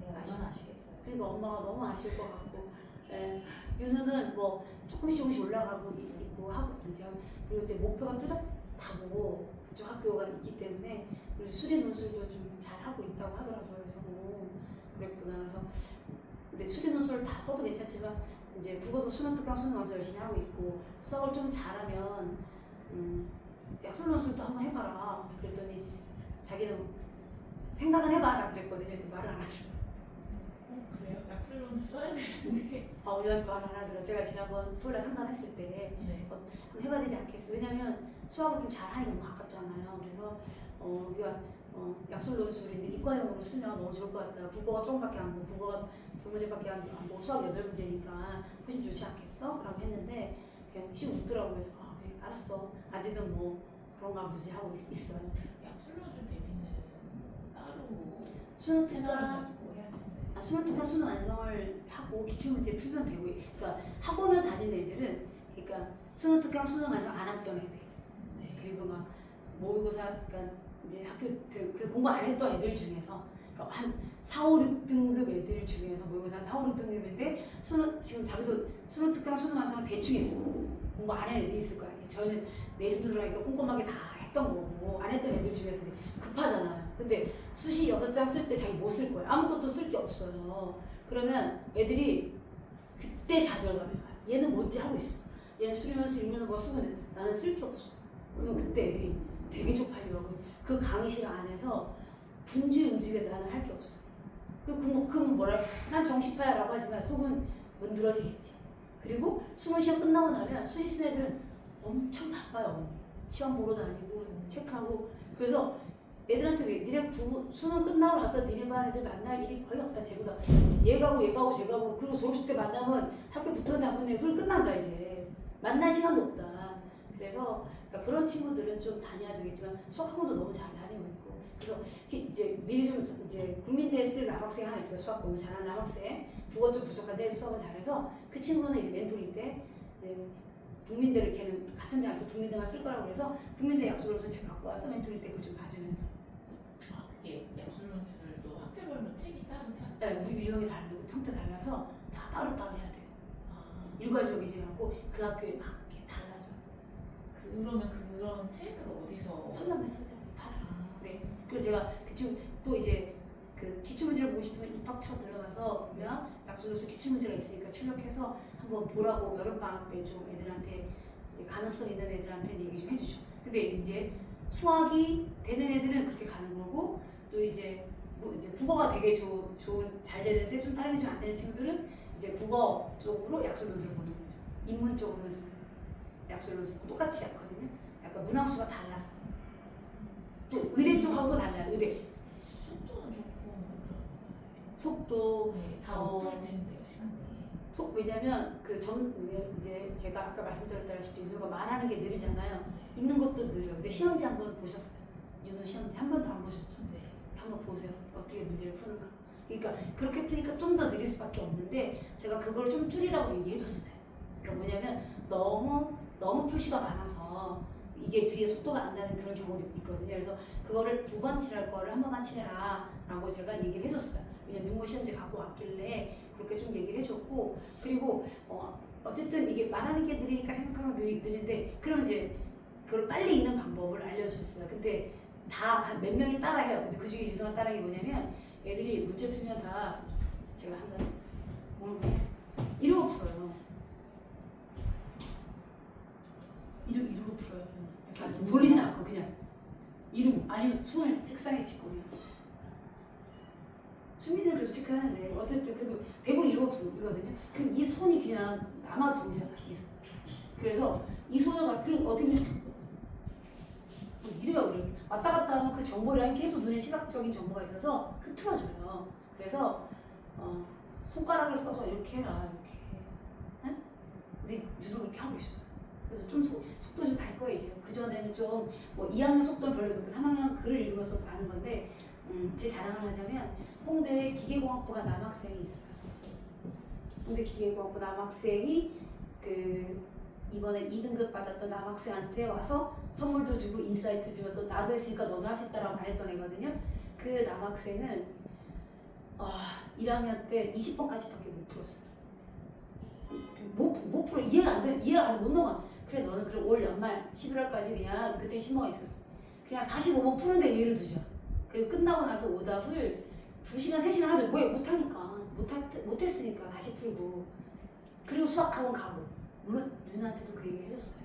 내가 얼마나 아시겠어요? 그러니까 엄마가 너무 아실 것 같고, 윤우는 뭐 조금씩 올라가고 있고 하고 이제 그리고 이제 목표가 뚜렷하고 그쪽 학교가 있기 때문에 그리고 수리 논술도 좀 잘 하고 있다고 하더라고요. 그래서 그랬구나. 그래서 근데 수리 논술 다 써도 괜찮지만 이제 국어도 수능 특강 수능 와서 열심히 하고 있고 수학을 좀 잘하면 약술 논술도 한번 해봐라. 그랬더니 자기는 생각은 해봐. 나 그랬거든요. 근데 말을 안 하더라고요. 그래요? 약술론 써야 되는데. 우리한테 말을 안 하더라고요. 제가 지난번 토요일에 상담했을 때 네. 한번 해봐야 되지 않겠어. 왜냐면 수학을 좀 잘하니까 너무 아깝잖아요. 그래서 우리가 약술 논술인데 이과형으로 쓰면 너무 좋을 것 같다. 국어가 조금밖에 안 보고 국어가 2문제밖에 안 보고 수학 8문제니까 훨씬 좋지 않겠어? 라고 했는데 그냥 씩 웃더라고요. 그래서 그래, 알았어. 아직은 뭐 그런가 보지 하고 있어요. 약술론술 대비는 따로 수능 채널을 특강 가지고 해야 되는데. 수능 특강 수능 완성을 하고 기출문제 풀면 되고, 그러니까 학원을 다니는 애들은 그러니까 수능 특강 수능 완성 안 했던 애들 네. 그리고 막 모의고사 그러니까 이제 학교 그 공부 안 했던 애들 중에서 그러니까 한 4, 5, 6등급 애들 중에서 모의고사 한 4, 5, 6등급인데 수능 지금 자기도 수능 특강 수능 완성을 대충 했어. 공부 안 한 애들이 있을 거 아니에요. 저희는 내신도 들어가니까 꼼꼼하게 다 했던 거고 안 했던 애들 중에서 이제 급하잖아요. 근데 수시 6장 쓸 때 자기 못 쓸 거예요. 아무것도 쓸 게 없어요. 그러면 애들이 그때 좌절감이 와요. 얘는 뭔지 하고 있어. 얘는 수리면서 읽면서 뭐 쓰고 있는데 나는 쓸 게 없어. 그러면 그때 애들이 되게 쪽팔려하고 그 강의실 안에서 분주히 움직여 나는 할 게 없어. 그럼 뭐라 난 정시파야 라고 하지만 속은 문드러지겠지. 그리고 수능 시험 끝나고 나면 수시 쓴 애들은 엄청 바빠요. 어머니. 시험 보러 다니고 체크하고. 그래서 애들한테 니네 수능 끝나고 나서 니네 반 애들 만날 일이 거의 없다. 쟤보다 얘 가고 쟤 가고 그리고 졸업식 때 만나면 학교 붙었네 안 붙었네 그리고 끝난다 이제. 만날 시간도 없다. 그래서 그러니까 그런 친구들은 좀 다녀야 되겠지만 수학학원도 너무 잘 다니고 있고. 그래서 이제 미리 좀 이제 국민대에 쓸 남학생 하나 있어요. 수학 너무 잘하는 남학생. 국어 좀 부족한데 수학은 잘해서 그 친구는 이제 멘토인데 국민대를 걔는 가천대 안 써 국민대만 쓸 거라고 그래서 국민대 약속으로서 책 갖고 와서 멘토리 때 그걸 좀 봐주면서. 아 그게 약술론술도 학교별로 책이 따로 다. 네, 우리 유형이 다르고 형태 달라서 다 따로따로 해야 돼요. 아 일괄적이지 않고 그 학교에 맞게 달라져. 그러면 그런 책을 어디서? 서점에 팔아요. 아, 네. 그래서 제가 그 친구 또 이제 그 기출문제를 보고 싶으면 입학처 들어가서 보면 약술로서 기출문제가 있으니까 출력해서 한번 보라고 여름방학 때 좀 애들한테 이제 가능성 있는 애들한테 얘기 좀 해주죠. 근데 이제 수학이 되는 애들은 그렇게 가는 거고 또 이제 이제 국어가 되게 좋은 잘 되는데 좀 다른 게 좀 안 되는 친구들은 이제 국어 쪽으로 약술논술을 보는 거죠. 인문 쪽으로 약술논술 똑같이 약거든요. 약간 문항수가 달라서 또 의대 쪽하고도 달라요. 의대 속도는 좋고 그런. 속도 네, 다 못 풀 텐데요 시간 내에. 왜냐면 이제 제가 아까 말씀드렸다시피 윤우가 말하는 게 느리잖아요. 읽는 것도 느려요. 근데 시험지 한번 보셨어요? 윤우 시험지 한 번도 안 보셨죠? 네. 한번 보세요. 어떻게 문제를 푸는가. 그러니까 그렇게 푸니까 좀 더 느릴 수밖에 없는데 제가 그걸 좀 줄이라고 얘기해줬어요. 그러니까 뭐냐면 너무 표시가 많아서 이게 뒤에 속도가 안 나는 그런 경우도 있거든요. 그래서 그거를 2번 칠할 거를 1번만 칠해라 라고 제가 얘기를 해줬어요. 왜냐면 중고 시험지 갖고 왔길래 그렇게 좀 얘기를 해줬고, 그리고 어쨌든 이게 말하는 게 느리니까 생각하면 느린데 그러면 이제 그걸 빨리 읽는 방법을 알려줬어요. 근데 다 몇 명이 따라해요. 근데 그 중에 유동한 따라한 게 뭐냐면 애들이 문제 풀면 다 제가 한번 오늘 이러고 풀어요. 이러고 풀어요. 약간 돌리진 않고 그냥 이러고, 아니면 손을 책상에 짚고 그냥. 수민은 그래도 체크하는데 어쨌든 그래도 대부분 이러고 풀거든요. 그럼 이 손이 그냥 남아 돌잖아, 이 손. 그래서 이 손을 그리고 어떻게 보면 이래요. 이렇게 왔다 갔다 하면 그 정보량이 계속 눈에 시각적인 정보가 있어서 흐트러져요. 그래서 손가락을 써서 이렇게 해라, 이렇게. 응? 근데 유독 그렇게 하고 있어요. 그래서 좀 속도 좀 날 거예요. 이제 그 전에는 좀 뭐 2학년 속도는 별로 없고 3학년 글을 읽으면서 아는 건데, 제 자랑을 하자면 홍대 기계공학부가 남학생이 있어요. 홍대 기계공학부 남학생이 이번에 2등급 받았던 남학생한테 와서 선물도 주고 인사이트 주고 나도 했으니까 너도 할 수 있다라고 말했던 애거든요. 그 남학생은 1학년 때 20번까지밖에 못 풀었어요. 못 풀어. 이해가 안 돼. 못 넘어. 그래 너는 그럼 올 연말 11월까지 그냥 그때 신청가 있었어. 그냥 45번 푸는데 예를 두자. 그리고 끝나고 나서 오답을 2시간, 3시간 하죠. 왜? 못하니까. 못했으니까 다시 풀고. 그리고 수학학원 가고. 물론 누나한테도 그 얘기를 해줬어요.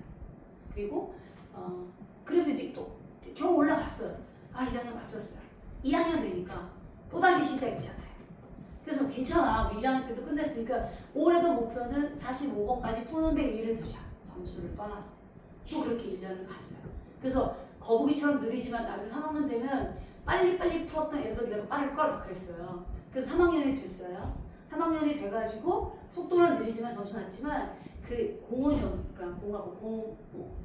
그리고 그래서 이제 또 겨우 올라갔어요. 1학년 맞췄어요. 2학년 되니까 또다시 시작했잖아요. 그래서 괜찮아. 우리 1학년 때도 끝냈으니까 올해도 목표는 45번까지 푸는데 예를 두자. 점수를 떠나서. 또 그렇게 1년을 갔어요. 그래서 거북이처럼 느리지만 나중에 3학년 되면 빨리빨리 풀었던 애들보다 네가 더 빠를 걸 그랬어요. 그래서 3학년이 됐어요. 3학년이 돼가지고 속도는 느리지만 점수 낮지만 그 05년, 그러니까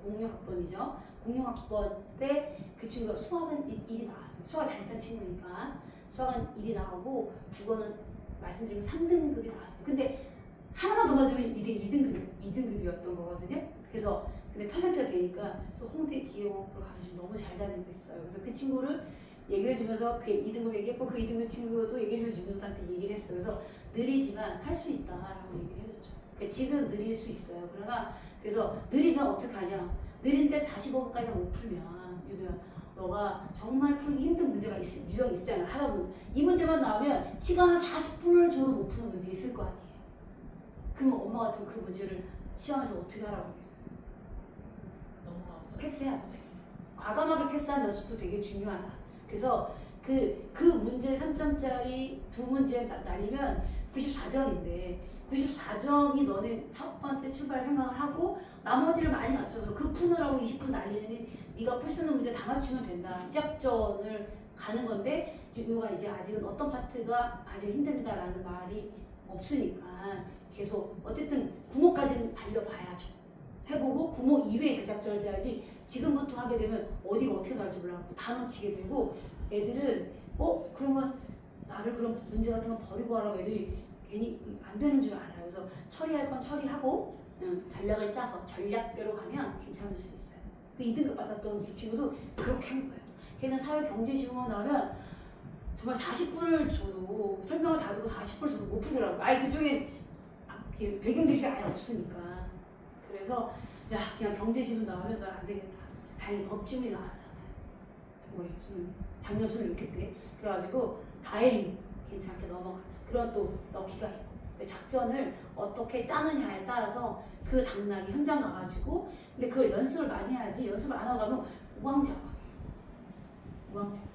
06학번이죠. 06학번 때 그 친구가 수학은 1이 나왔어요. 수학을 잘했던 친구니까. 수학은 1이 나오고 국어는 말씀드리면 3등급이 나왔어요. 근데 하나만 더 맞으면 이게 2등급이었던 거거든요. 그래서 근데 퍼센트가 되니까 그래서 홍대 기계공학부를 가서 지금 너무 잘 다니고 있어요. 그래서 그 친구를 얘기를 해주면서 그 2등급 얘기했고 그 2등급 친구도 얘기해주면서 윤우한테 얘기를 했어요. 그래서 느리지만 할 수 있다라고 얘기를 해줬죠. 그러니까 지금 느릴 수 있어요. 그러나 그래서 느리면 어떻게 하냐? 느린데 45분까지 못 풀면 윤우야 너가 정말 풀기 힘든 문제가 유형이 있잖아. 하다 보면 이 문제만 나오면 시간을 40분을 줘도 못 푸는 문제 있을 거 아니에요. 그러면 엄마 같으면 그 문제를 시험에서 어떻게 하라고 하겠어요? 패스해야죠. 패스. 과감하게 패스하는 연습도 되게 중요하다. 그래서 그 문제 3점짜리 2문제 날리면 94점인데 94점이 너네 첫 번째 출발 생각을 하고 나머지를 많이 맞춰서 그 푸느라고 20분 날리는 네가 풀 수 있는 문제 다 맞추면 된다. 이 작전을 가는 건데 윤우가 이제 아직은 어떤 파트가 아직 힘듭니다라는 말이 없으니까 계속 어쨌든 구모까지는 달려봐야죠. 해보고 구모 이외에 그 작전을 짜야지 지금부터 하게 되면 어디가 어떻게 나올지 몰라갖고 다 놓치게 되고 애들은 그러면 나를 그럼 문제 같은 거 버리고 하라고 애들이 괜히 안 되는 줄 알아요. 그래서 처리할 건 처리하고 전략을 짜서 전략대로 가면 괜찮을 수 있어요. 그 2등급 받았던 그 친구도 그렇게 한 거예요. 걔는 사회 경제 지원만 나오면 정말 40분을 줘도 설명을 다 듣고 40분을 줘도 못 풀더라고요. 그쪽에 배경 지식이 아예 없으니까. 그래서 야 그냥 경제 지문 나오면 난 안 되겠다. 다행히 법지문이 나왔잖아요. 작년 수능 이렇게 때. 그래가지고 다행히 괜찮게 넘어가. 그런 또 럭키가 있고. 작전을 어떻게 짜느냐에 따라서 그 당락이 현장 가가지고 근데 그걸 연습을 많이 해야지. 연습을 안 하고 가면 우왕좌왕.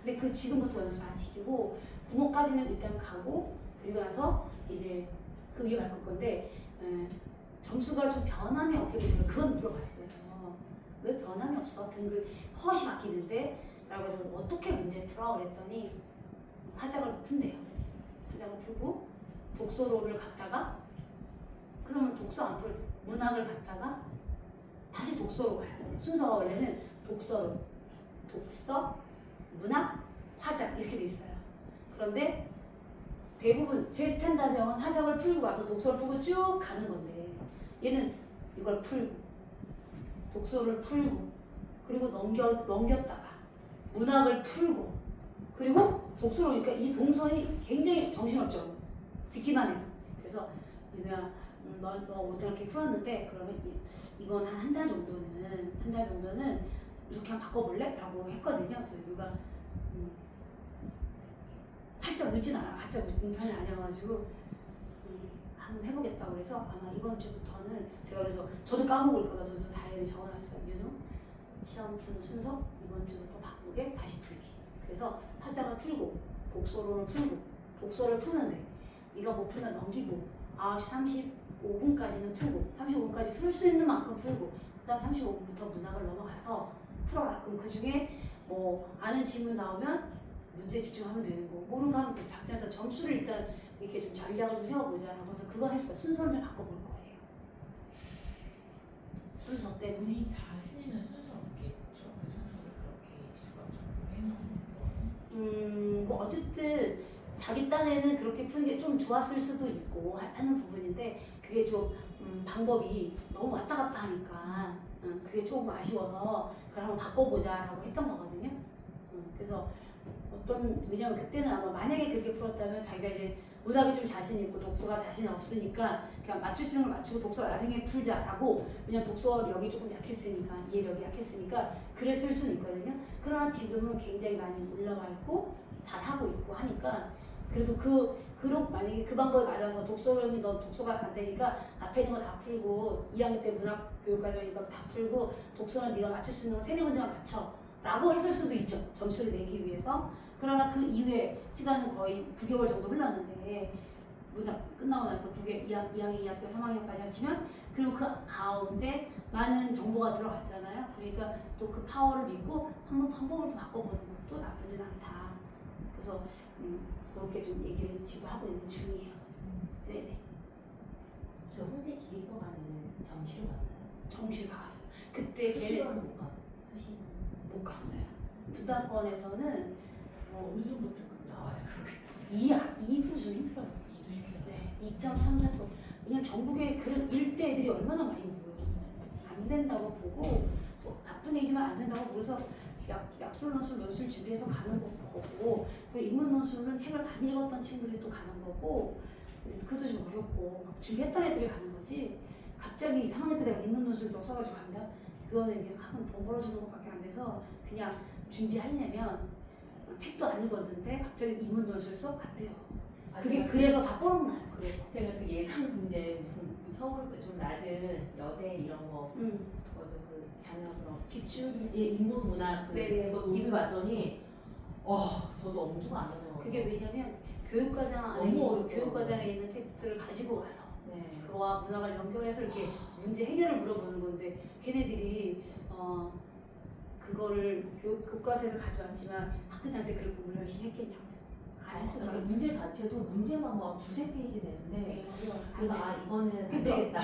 근데 그 지금부터 연습 안 시키고 구모까지는 일단 가고 그리고 나서 이제 그 위에 바꿀 건데 점수가 좀 변함이 없게 되면 그건 물어봤어요. 왜 변함이 없어? 등급 컷이 바뀌는데? 라고 해서 어떻게 문제 풀어? 그랬더니 화작을 푼대요. 화작을 풀고 독서로를 갔다가 그러면 독서 안 풀어 문학을 갔다가 다시 독서로 가요. 순서가 원래는 독서로, 독서, 문학, 화작 이렇게 돼 있어요. 그런데 대부분 제 스탠다드형은 화작을 풀고 와서 독서를 풀고 쭉 가는 건데 얘는 이걸 풀고 독서를 풀고 그리고 넘겼다가 문학을 풀고 그리고 독서를 오니까 이 동선이 굉장히 정신없죠. 듣기만 해도. 그래서 윤우야 너 오늘 이렇게 풀었는데 그러면 이번 한 달 정도는 이렇게 한번 바꿔볼래? 라고 했거든요. 그래서 누가 활짝 웃진 않아. 활짝 웃는 편이 아니어가지고 한번 해보겠다고 그래서 아마 이번 주부터는 제가 그래서 저도 까먹을까봐 저도 다이어리 적어놨어요. 윤우 시험 푸는 순서 이번 주부터 바꾸게 다시 풀기. 그래서 화작을 풀고 독서론을 풀고 독서를 푸는데 네가 못 풀면 넘기고 9시 35분까지는 풀고 35분까지 풀 수 있는 만큼 풀고 그 다음 35분부터 문학을 넘어가서 풀어라. 그럼 그 중에 뭐 아는 질문 나오면 문제 집중하면 되는 거 모르는 거 하면 돼서 작전에서 점수를 일단 이렇게 좀 전략을 좀 세워보자 하고 해서 그건 했어. 순서를 좀 바꿔볼 거예요. 순서 때문에 본인 자신의 순서 없겠죠? 그 순서를 그렇게 주관적으로 해놓은 건. 뭐 어쨌든 자기 딴에는 그렇게 푸는 게 좀 좋았을 수도 있고 하는 부분인데 그게 좀 방법이 너무 왔다 갔다 하니까 그게 조금 아쉬워서 그걸 한번 바꿔보자라고 했던 거거든요. 그래서 왜냐면 그때는 아마 만약에 그렇게 풀었다면 자기가 이제 문학이 좀 자신 있고 독서가 자신이 없으니까 그냥 맞추는 걸 맞추고 독서 나중에 풀자라고 왜냐면 독서력이 조금 약했으니까 이해력이 약했으니까 그랬을 수는 있거든요. 그러나 지금은 굉장히 많이 올라와 있고 잘 하고 있고 하니까 그래도 그렇고 만약에 그 방법에 맞아서 독서력이 너 독서가 안 되니까 앞에 있는 거 다 풀고 2학년 때 문학 교육과정이니까 다 풀고 독서는 네가 맞출 수 있는 거 3-4문제만 맞춰 라고 했을 수도 있죠. 점수를 내기 위해서. 그러나 그 이후에 시간은 거의 9개월 정도 흘렀는데 문학 끝나고 나서 2학년, 2학년, 3학년까지 합치면 그리고 그 가운데 많은 정보가 들어갔잖아요. 그러니까 또 그 파워를 믿고 한번 방법을 또 바꿔보는 것도 나쁘진 않다. 그래서 그렇게 좀 얘기를 지금 하고 있는 중이에요. 네네. 그 홍대 기계과관에는 정시로 갔나요? 정시 가봤어요. 그때 걔네 수시로는 못 가. 수시. 못 갔어요. 부단권에서는 어느 정도 조금 나와요. 2도 좀 힘들어요. 이도 힘들어요. 네, 2.34도. 왜냐면 전국에 그런 일대 애들이 얼마나 많이 모여요. 안 된다고 보고 나쁜 얘기지만 안 된다고 그래서 약술 논술 준비해서 가는 거고 그리고 인문 논술은 책을 많이 읽었던 친구들이 또 가는 거고 그것도 좀 어렵고 막 준비했던 애들이 가는 거지 갑자기 3학년 때 내가 인문 논술 더 써가지고 간다? 그거는 이게 학원 돈 벌어주는 것밖에 안 돼서 그냥 준비하려면 책도 안 읽었는데 갑자기 인문 논술 써? 안 돼요. 그게 그래서 다 뻐럭나요. 그래서 제가 그 예상 문제 무슨 서울 좀 낮은 여대 이런 거 그거죠 그 작년으로 기출 예 인문 문학 네네. 그거 논술 봤더니 저도 엄두가 안 나더라고요. 그게 왜냐면 교육과장 안에 너무 있는 어렵더라고요. 교육과장에 있는 텍스트를 가지고 와서 네. 그거와 문학을 연결해서 이렇게 문제 해결을 물어보는 건데 걔네들이 그거를 교과서에서 가져왔지만 학교장 때 그걸 공부를 열심히 했겠냐고 안 했을 그러니까 거예요. 문제 자체도 문제만 막 2-3페이지 되는데 그래서 안 이거는 안 그러니까 되겠다.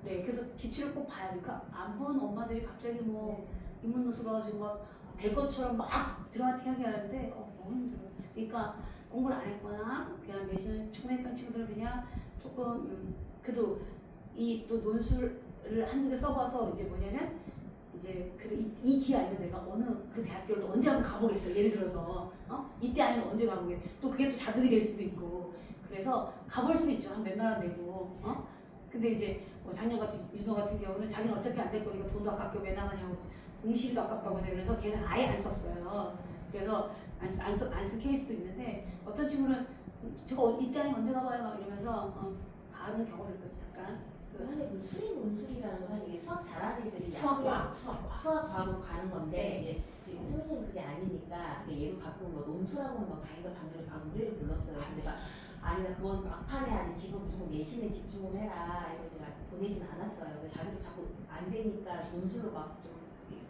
네, 그래서 기출을 꼭 봐야 돼. 그러니까 안 본 엄마들이 갑자기 뭐 인문 논술 가지고 막 될 것처럼 막 드라마틱하게 하는데 너무 힘들어요. 그러니까 공부를 안 했거나 그냥 내신을 충분했던 친구들은 그냥 조금 그래도 이 또 논술을 한두 개 써봐서 이제 뭐냐면 이제 그래도 이 기회 아니면 내가 어느 그 대학교를 또 언제 한번 가보겠어. 예를 들어서 이때 아니면 언제 가보겠어. 또 그게 또 자극이 될 수도 있고 그래서 가볼 수도 있죠. 한 몇만 원 내고 근데 이제 뭐 작년 같은 윤호 같은 경우는 자기는 어차피 안 될 거니까 돈도 아깝게 왜 나가냐고 응시비도 아깝다고 해서 그래서 걔는 아예 안 썼어요. 그래서 안 쓴 케이스도 있는데 어떤 친구는 저거 이때 아니면 언제 가봐요 막 이러면서 가는 경우도 있거든요. 약간 근데 그 수리 논술이라는 건 사실 이게 수학 잘하는 애들이 수학과학 수학과학으로 가는 건데 네. 이제 수민이는 그게 아니니까 얘도 가끔 뭐 논술하고는 막 자기가 작년에 막 노래를 불렀어요. 그래서 내가 아니다 그건 막판에 하지 지금 무조건 내신에 집중을 해라 해서 제가 보내진 않았어요. 근데 자기도 자꾸 안 되니까 논술로 막 좀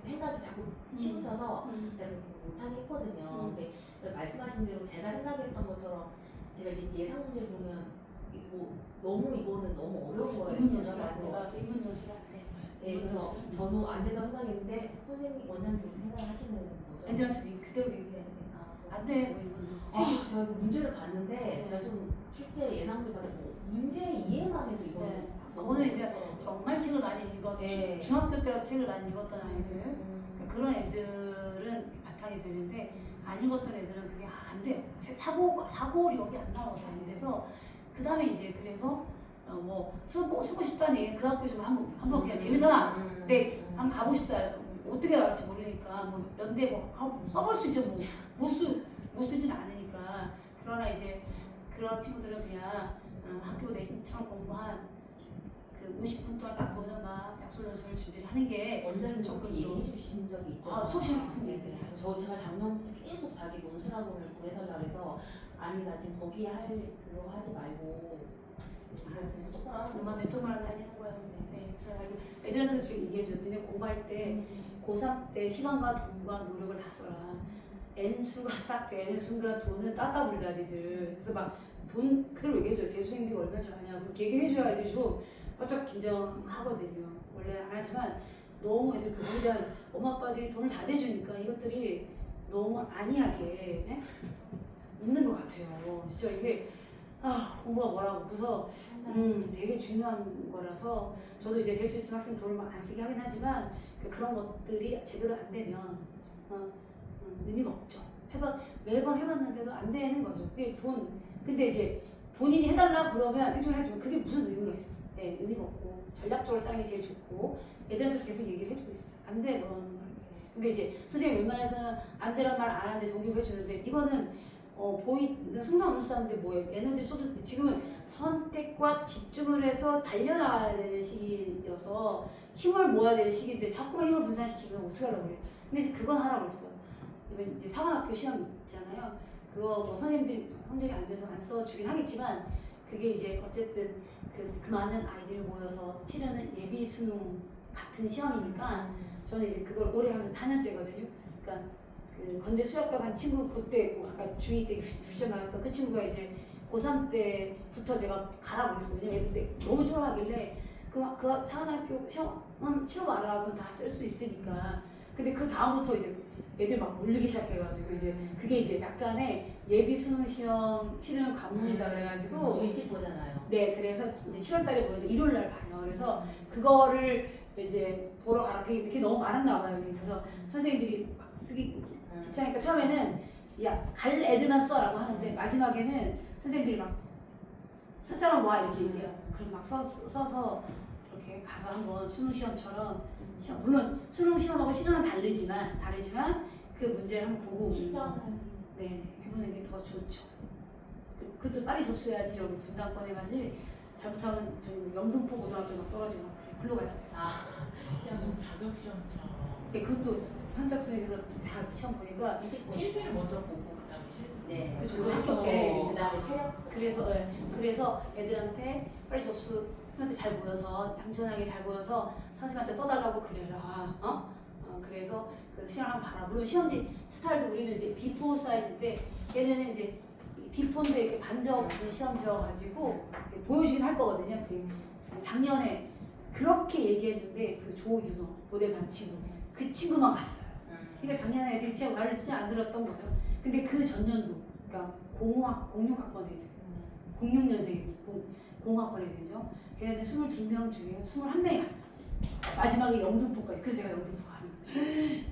생각이 자꾸 치우쳐서 제가 못하게 했거든요. 근데 말씀하신 대로 제가 생각했던 것처럼 제가 예상 문제 보면 뭐 너무 이거는 너무 어려운 거예요. 인문 논술 안 돼요. 인문 논술 안 돼. 네, 그래서 저는 안 된다고 생각했는데 선생님 원장님 그렇게 생각하시는 거죠? 애들한테 그대로 얘기해야 돼. 안 돼. 뭐 이건 제가 그 문제를 봤는데 네. 제가 좀 출제 예상도 받고 문제 이해만 해도 이거 네. 그거는 이제 정말 책을 많이 읽었. 네. 중학교 때부터 책을 많이 읽었던 아이들. 그런 애들은 바탕이 되는데 안 읽었던 애들은 그게 안 돼요. 사고력이 안 나와서 안 돼서 그 다음에 이제 그래서 뭐 쓰고 싶다는 얘기 그 학교 좀 한번 그냥 재미삼아. 근데 한번 가고 싶다. 어떻게 나올지 모르니까 뭐 연대 뭐 가고 써볼 수 있죠. 뭐 못 쓰진 않으니까. 그러나 이제 그런 친구들은 그냥 학교 내신처럼 공부한 그 50분 동안 딱 보는 막 약술논술을 준비를 하는 게 원장님 조금 조금 얘기해 주신 적이 있죠. 수업 시간에 계속 얘기해요. 제가 작년부터 계속 자기 논술학원을 보내달라 그래서 아니 나 지금 거기 할 그거 하지 말고 이거 공부 똑바로 하라고. 엄마 몇 동안 다니는 거야. 네. 그래서 애들한테 지금 얘기해줘. 너네 공부할 때 고3 때 시간과 돈과 노력을 다 써라. N수가 딱 돼. N수가 돈은 따따 부리다 니들. 그래서 막 돈 그대로 얘기해줘요. 재수생비가 얼마 좋아하냐. 그렇게 얘기해줘야 애들이 좀 바짝 긴장하거든요. 원래 안 하지만 너무 애들 그거에 대한 엄마 아빠들이 돈을 다 대주니까 이것들이 너무 안이하게 예? 있는 것 같아요. 진짜 이게 공부가 뭐라고. 그래서 되게 중요한 거라서 저도 이제 될 수 있으면 학생 돈을 안 쓰게 하긴 하지만 그런 것들이 제대로 안 되면 의미가 없죠. 매번 해봤는데도 안 되는 거죠. 그게 근데 이제 본인이 해달라 그러면 해주긴 하지만 그게 무슨 의미가 있어. 네, 의미가 없고 전략적으로 짜는 게 제일 좋고 애들한테 계속 얘기를 해주고 있어요. 안 돼, 너는. 근데 이제 선생님 웬만해서는 안 되란 말 안 하는데 동기부 해주는데 이거는 승산 없는 수다인데 뭐예요? 에너지를 쏟을 때 지금은 선택과 집중을 해서 달려나가야 되는 시기여서 힘을 모아야 되는 시기인데 자꾸만 힘을 분산시키면 어떻게 하려고 그래요? 근데 이제 그건 하라고 했어요. 이번 이제 사관학교 시험 있잖아요. 그거 뭐 선생님들이 성적이 안 돼서 안 써주긴 하겠지만 그게 이제 어쨌든 그 많은 아이들이 모여서 치르는 예비 수능 같은 시험이니까 저는 이제 그걸 오래 하면 4년째거든요. 그러니까 그 건대 수학과 간 친구 그때 아까 중2 때 휴전 나왔던 그 친구가 이제 고3 때부터 제가 가라고 그랬어요. 왜냐면 그때 너무 좋아하길래 그 사관학교 시험 치러봐라. 그건 다 쓸 수 있으니까. 근데 그 다음부터 이제 애들 막 몰리기 시작해가지고 이제 그게 이제 약간의 예비 수능 시험 치르는 관문이다 그래가지고 일찍 보잖아요. 네, 그래서 이제 7월달에 보는데 1월날 봐요. 그래서 그거를 이제 보러 가라. 그게 너무 많았나 봐요. 그래서 선생님들이 막 쓰기 귀찮으니까 처음에는 갈 애들만 써라고 하는데 마지막에는 선생님들이 막 쓸 사람 와 이렇게 얘기해요. 그럼 막 써서 이렇게 가서 한번 수능 시험처럼 물론 수능 시험하고 시간은 다르지만 그 문제를 한번 보고 네, 해보는 게 더 좋죠. 그리고 그것도 빨리 접수해야지 여기 분당권 해가지 잘못하면 저기 영등포 고등학교 막 떨어지고 막 그래. 글로 가야 돼. 시험 자격 시험처럼. 네, 그것도 선착순에서 다 시험 보니까 필기를 먼저 보고 그다음에 실기. 네. 그쵸. 그 다음에 체력. 그래서 애들한테 빨리 접수 선생님한테 잘 모여서 얌전하게 잘 모여서 선생님한테 써달라고 그래라. 그래서 그 시험 한번 봐라. 물론 시험지 스타일도 우리는 이제 비포 사이즈인데 얘네는 이제 비포인데 이렇게 반적 있는 시험지여 가지고 보여주긴 할 거거든요. 지금 작년에 그렇게 얘기했는데 그 조윤호 고대 간 친구 그 친구만 갔어요. 그러니까 작년에 애들이 진짜 말을 진짜 안 들었던 거죠. 근데 그 전년도 그러니까 06학번 애들 06년생 공학번 애들이죠. 걔네들 22명 중에 21명이 갔어요. 마지막에 영등포까지. 그래서 제가 영등포 가는 거예요.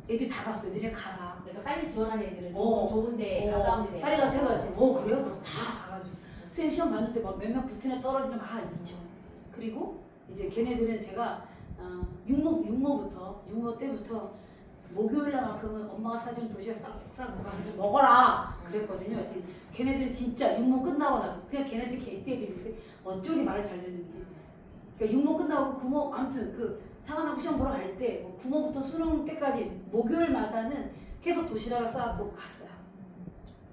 애들이 다 갔어. 애들이 가라. 그러니까 빨리 지원하는 애들은 어. 좋은데 가까운 데 빨리 가서 해봐야지. 그래요? 그럼 다 가가지고 선생님 시험 봤는데 막 몇 명 붙은 애 떨어지는 막 있죠. 그리고 이제 걔네들은 제가 육모 때부터 목요일날만큼은 엄마가 사준 도시락 싸고 가서 좀 먹어라 그랬거든요. 하여튼 걔네들은 진짜 육모 끝나고 나서 그냥 걔네들이 개떼들인데 어쩌니 말을 잘 듣는지. 그러니까 육모 끝나고 구모 아무튼 그 사관학교 시험 보러 갈 때 뭐 구모부터 수능 때까지 목요일마다는 계속 도시락을 싸갖고 갔어요.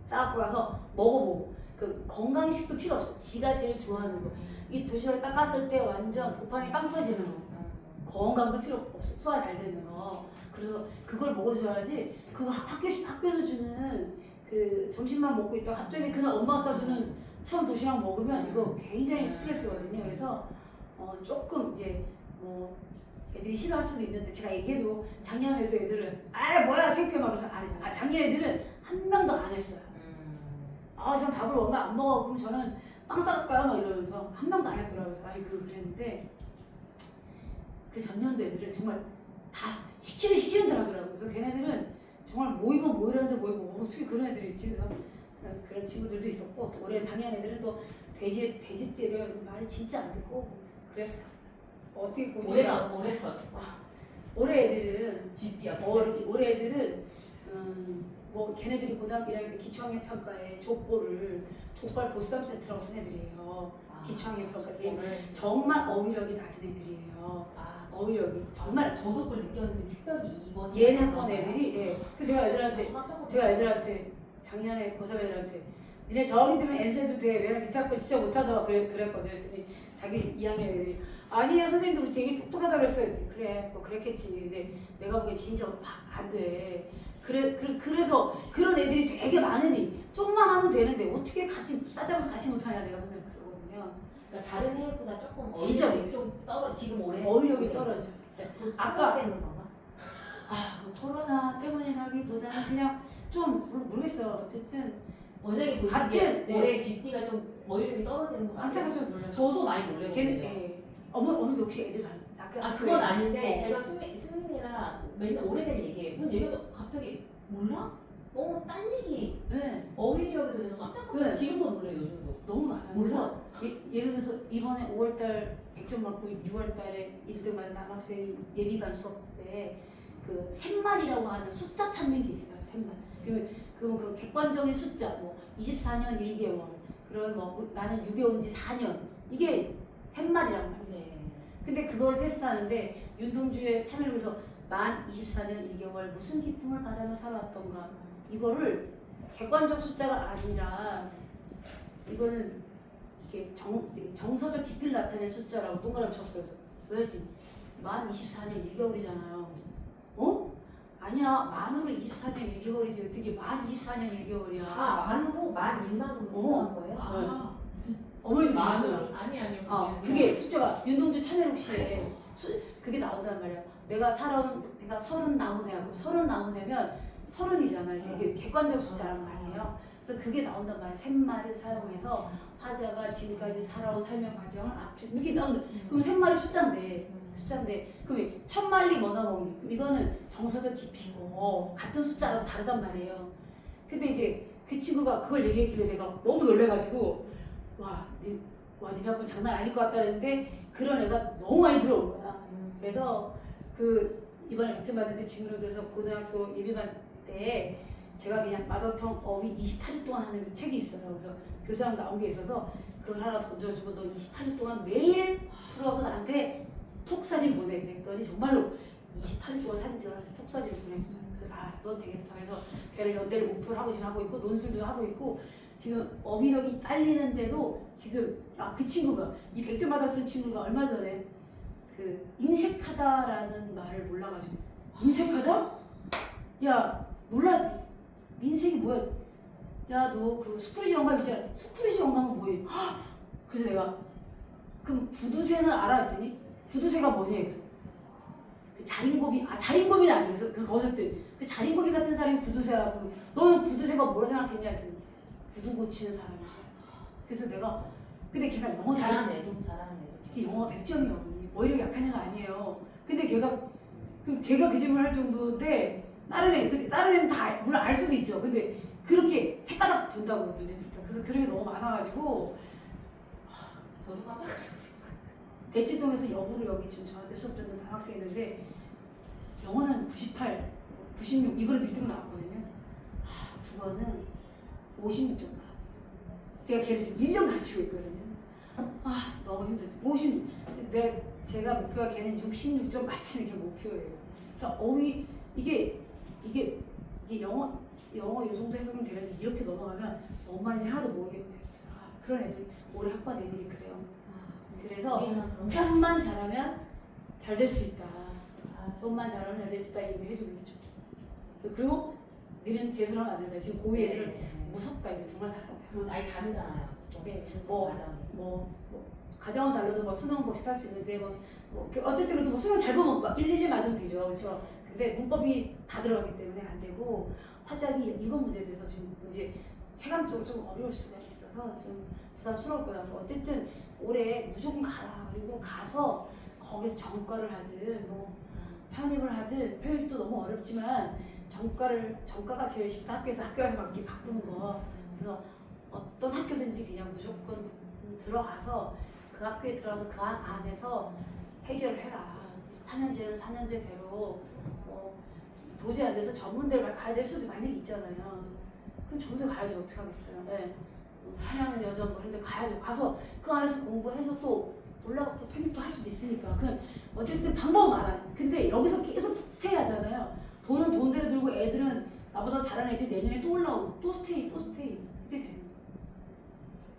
싸갖고 가서 먹어보고 그 건강식도 필요 없어. 지가 제일 좋아하는 거. 이 도시락을 딱 깠을 때 완전 도파민 빵 터지는 거. 건강도 필요 없어. 소화 잘 되는 거. 그래서 그걸 먹어줘야지. 그거 학교에서 주는 그 점심만 먹고 있다 갑자기 그날 엄마가 싸주는 처음 도시락 먹으면 이거 굉장히 스트레스거든요. 그래서 조금 이제 뭐 애들이 싫어할 수도 있는데 제가 얘기해도 작년에도 애들은 아 뭐야 창피해 막 그래서 안 했잖아. 작년 애들은 한 명도 안 했어요. 전 밥을 엄마 안 먹어. 그럼 저는 빵 싸갈까요? 막 이러면서 한 명도 안 했더라고요. 그래서 아이고 그랬는데 그 전년도 애들은 정말 다 시키는 대로 하더라고요. 그래서 걔네들은 정말 모이면 모이라는데 모이고 어떻게 그런 애들이 있지? 그래서 그런 친구들도 있었고 또 올해 작년 애들은 또 돼지 떼들 말을 진짜 안 듣고 그랬어요. 어떻게 보지? 올해 애들은 GD야. 올해 애들은 뭐 걔네들이 고등학교 1학년 때 기초학력 평가에 족발 보쌈 세트라고 쓴 애들이에요. 기초학력 평가 때 정말 어휘력이 낮은 애들이에요. 어휘력이 정말 저도 그걸 느꼈는데 특별히 이번 얘네 학번 애들이 예. 그래서 제가 애들한테 작년에 고3 애들한테 니네 저 힘들면 엔세도 돼. 왜냐면 밑에 학번 진짜 못하다가 그랬거든. 그랬더니 자기 2학년 애들이 아니에요 선생님도 되게 똑똑하다고 그랬어요. 그래 뭐 그랬겠지. 근데 내가 보기엔 진짜 안 돼. 그래서 그런 애들이 되게 많으니 좀만 하면 되는데 어떻게 같이 싸잡아서 같이 못하냐 내가 맨날 그러거든요. 그러니까 다른 해보다 조금 진짜 어휘력이 좀 지금 올해 어휘력이 떨어져. 아까 때문에 그런가? 뭐 코로나 때문이라기보다는 그냥 좀 모르겠어요. 어쨌든 원장님 같은, 보시기에 네. 올해 GD가 좀 어휘력이 떨어지는 것 같아요. 깜짝 놀랐어요. 저도 많이 놀래요. 걔는 어머니도 혹시 애들 그건 아닌데 제가 수민이랑 맨날 오래된 얘기예요. 무슨 얘기도 갑자기 몰라? 너무 딴 얘기 네, 어휘력에서 저는 깜짝 놀랐어요. 네. 지금도 놀래요. 요즘도. 너무 많아요. 그래서 예를 들어서 이번에 5월달 100점 맞고 6월달에 1등 받은 남학생이 예비반 수업 때 그 샘말이라고 하는 숫자 찾는 게 있어요. 샘말. 그 객관적인 숫자 뭐 24년 1개월 그런 뭐 나는 유배 온 지 4년 이게 샘말이란 말이에요. 네. 근데 그걸 테스트하는데 윤동주에 참여를 해서 만 24년 1개월 무슨 기쁨을 바라며 살아왔던가 이거를 객관적 숫자가 아니라 이거는 이렇게 정서적 깊이를 나타낸 숫자라고 동그라미 쳤어요. 그래서 왜? 만 24년 1개월이잖아요. 아니야 만으로 24년 1개월이지 어떻게 만 24년 1개월이야. 만으로 만 2만으로 쓰는 거예요? 어머니도 만으로? 그러더라고요. 아니 그게 숫자가 윤동주 참여록 씨에 그게 나온단 말이야. 내가 30 나무네야. 그럼 30 나무네면 30이잖아. 이게 객관적 숫자란 말이에요. 그래서 그게 나온단 말이야. 샘말을 사용해서 화자가 지금까지 살아온 삶의 과정을 이렇게 나온다. 그럼 샘말이 숫자인데 그럼 1000마리 뭐나먹니? 그럼 이거는 정서적 깊이고 같은 숫자라서 다르단 말이에요. 근데 이제 그 친구가 그걸 얘기했길래 내가 너무 놀래가지고 니네 아빠 장난 아닐 것 같다 그랬는데 그런 애가 너무 많이 들어온 거야. 그래서 이번에 100점 받은 그 친구는 그래서 고등학교 예비반 때 제가 그냥 마더텅 어휘 28일 동안 하는 그 책이 있어요. 그래서 교수랑 나온 게 있어서 그걸 하나 던져주고 너 28일 동안 매일 풀어서 나한테 톡사진 보내 그랬더니 정말로 28일 동안 사진 찍어서 톡사진을 보냈어요. 그래서 넌 되겠다. 그래서 걔를 연대를 목표로 하고 지금 하고 있고 논술도 하고 있고 지금 어휘력이 딸리는데도 지금 그 친구가 이 100점 받았던 친구가 얼마 전에 그 인색하다라는 말을 몰라가지고 인색하다? 야 몰라 인색이 뭐야? 야 너 그 스쿠리지 영감 있잖아. 스쿠리지 영감은 뭐예요? 그래서 내가 그럼 구두쇠는 알아 했더니 구두쇠가 뭐냐 그래서 그 자린고비는 아니에요. 그래서 거기서 그 자린고비 같은 사람이 구두쇠라고 너는 구두쇠가 뭐라 생각했냐 했더니 구두 고치는 사람이야. 그래서 내가 근데 걔가 영어 잘하는 애도 걔 영어 100점이야. 어휘력이 약한 애가 아니에요. 근데 걔가 그 질문을 할 정도인데 다른 애는 다 물론 알 수도 있죠. 근데 그렇게 헷갈려 된다고요 문제는. 그래서 그런 게 너무 많아가지고 저도 깜짝 대치동에서 영어로 여기 지금 저한테 수업 듣는 남학생이 있는데 영어는 98, 96 이번에도 1등 나왔거든요. 국어는 56점 나왔어요. 제가 걔를 지금 1년 가르치고 있거든요. 너무 힘들죠. 제가 목표가 걔는 66점 맞히는 게 목표예요. 그러니까 어휘 이게 영어 요 정도 해석은 되는데 이렇게 넘어가면 뭔 말인지 하나도 모르겠대요. 그래서 그런 애들 올해 학번 애들이 그래요. 그래서 좀만 잘하면 잘 될 수 있다. 좀만 잘하면 잘 될 수 있다 얘기를 해주고 있죠. 그리고 니는 재수하면 안 된다. 지금 고2 애들은 무섭다. 이거 정말 잘한다. 그리고 아예 다르잖아요. 네, 과정이. 과정은 달라도 뭐 수능 뭐 비슷할 수 있는데 뭐 어쨌든 그래도 뭐 수능 잘 보면 막 111 맞으면 되죠. 그렇죠? 근데 문법이 다 들어가기 때문에 안 되고 화작이 이번 문제에 대해서 지금 이제 체감적으로 좀 어려울 수가 있어서 좀 부담스러울 거라서 어쨌든 올해 무조건 가라. 그리고 가서 거기서 전과를 하든 뭐 편입을 하든 편입도 너무 어렵지만 전과가 제일 쉽다. 학교에서 막 이렇게 바꾸는 거. 그래서 어떤 학교든지 그냥 무조건 들어가서 그 학교에 들어가서 그 안에서 해결을 해라. 4년제는 4년제대로 도저히 안 돼서 전문대를 가야 될 수도 만약에 있잖아요. 그럼 전문대 가야지 어떻게 하겠어요. 네. 한양 여전 뭐 이런 데 가야죠. 가서 그 안에서 공부해서 또 올라가 또 편입도 할 수도 있으니까. 그 어쨌든 방법은 많아요. 근데 여기서 계속 스테이 하잖아요. 돈은 돈대로 들고 애들은 나보다 잘하는 애들이 내년에 또 올라오고 또 스테이 이렇게 되는 거예요.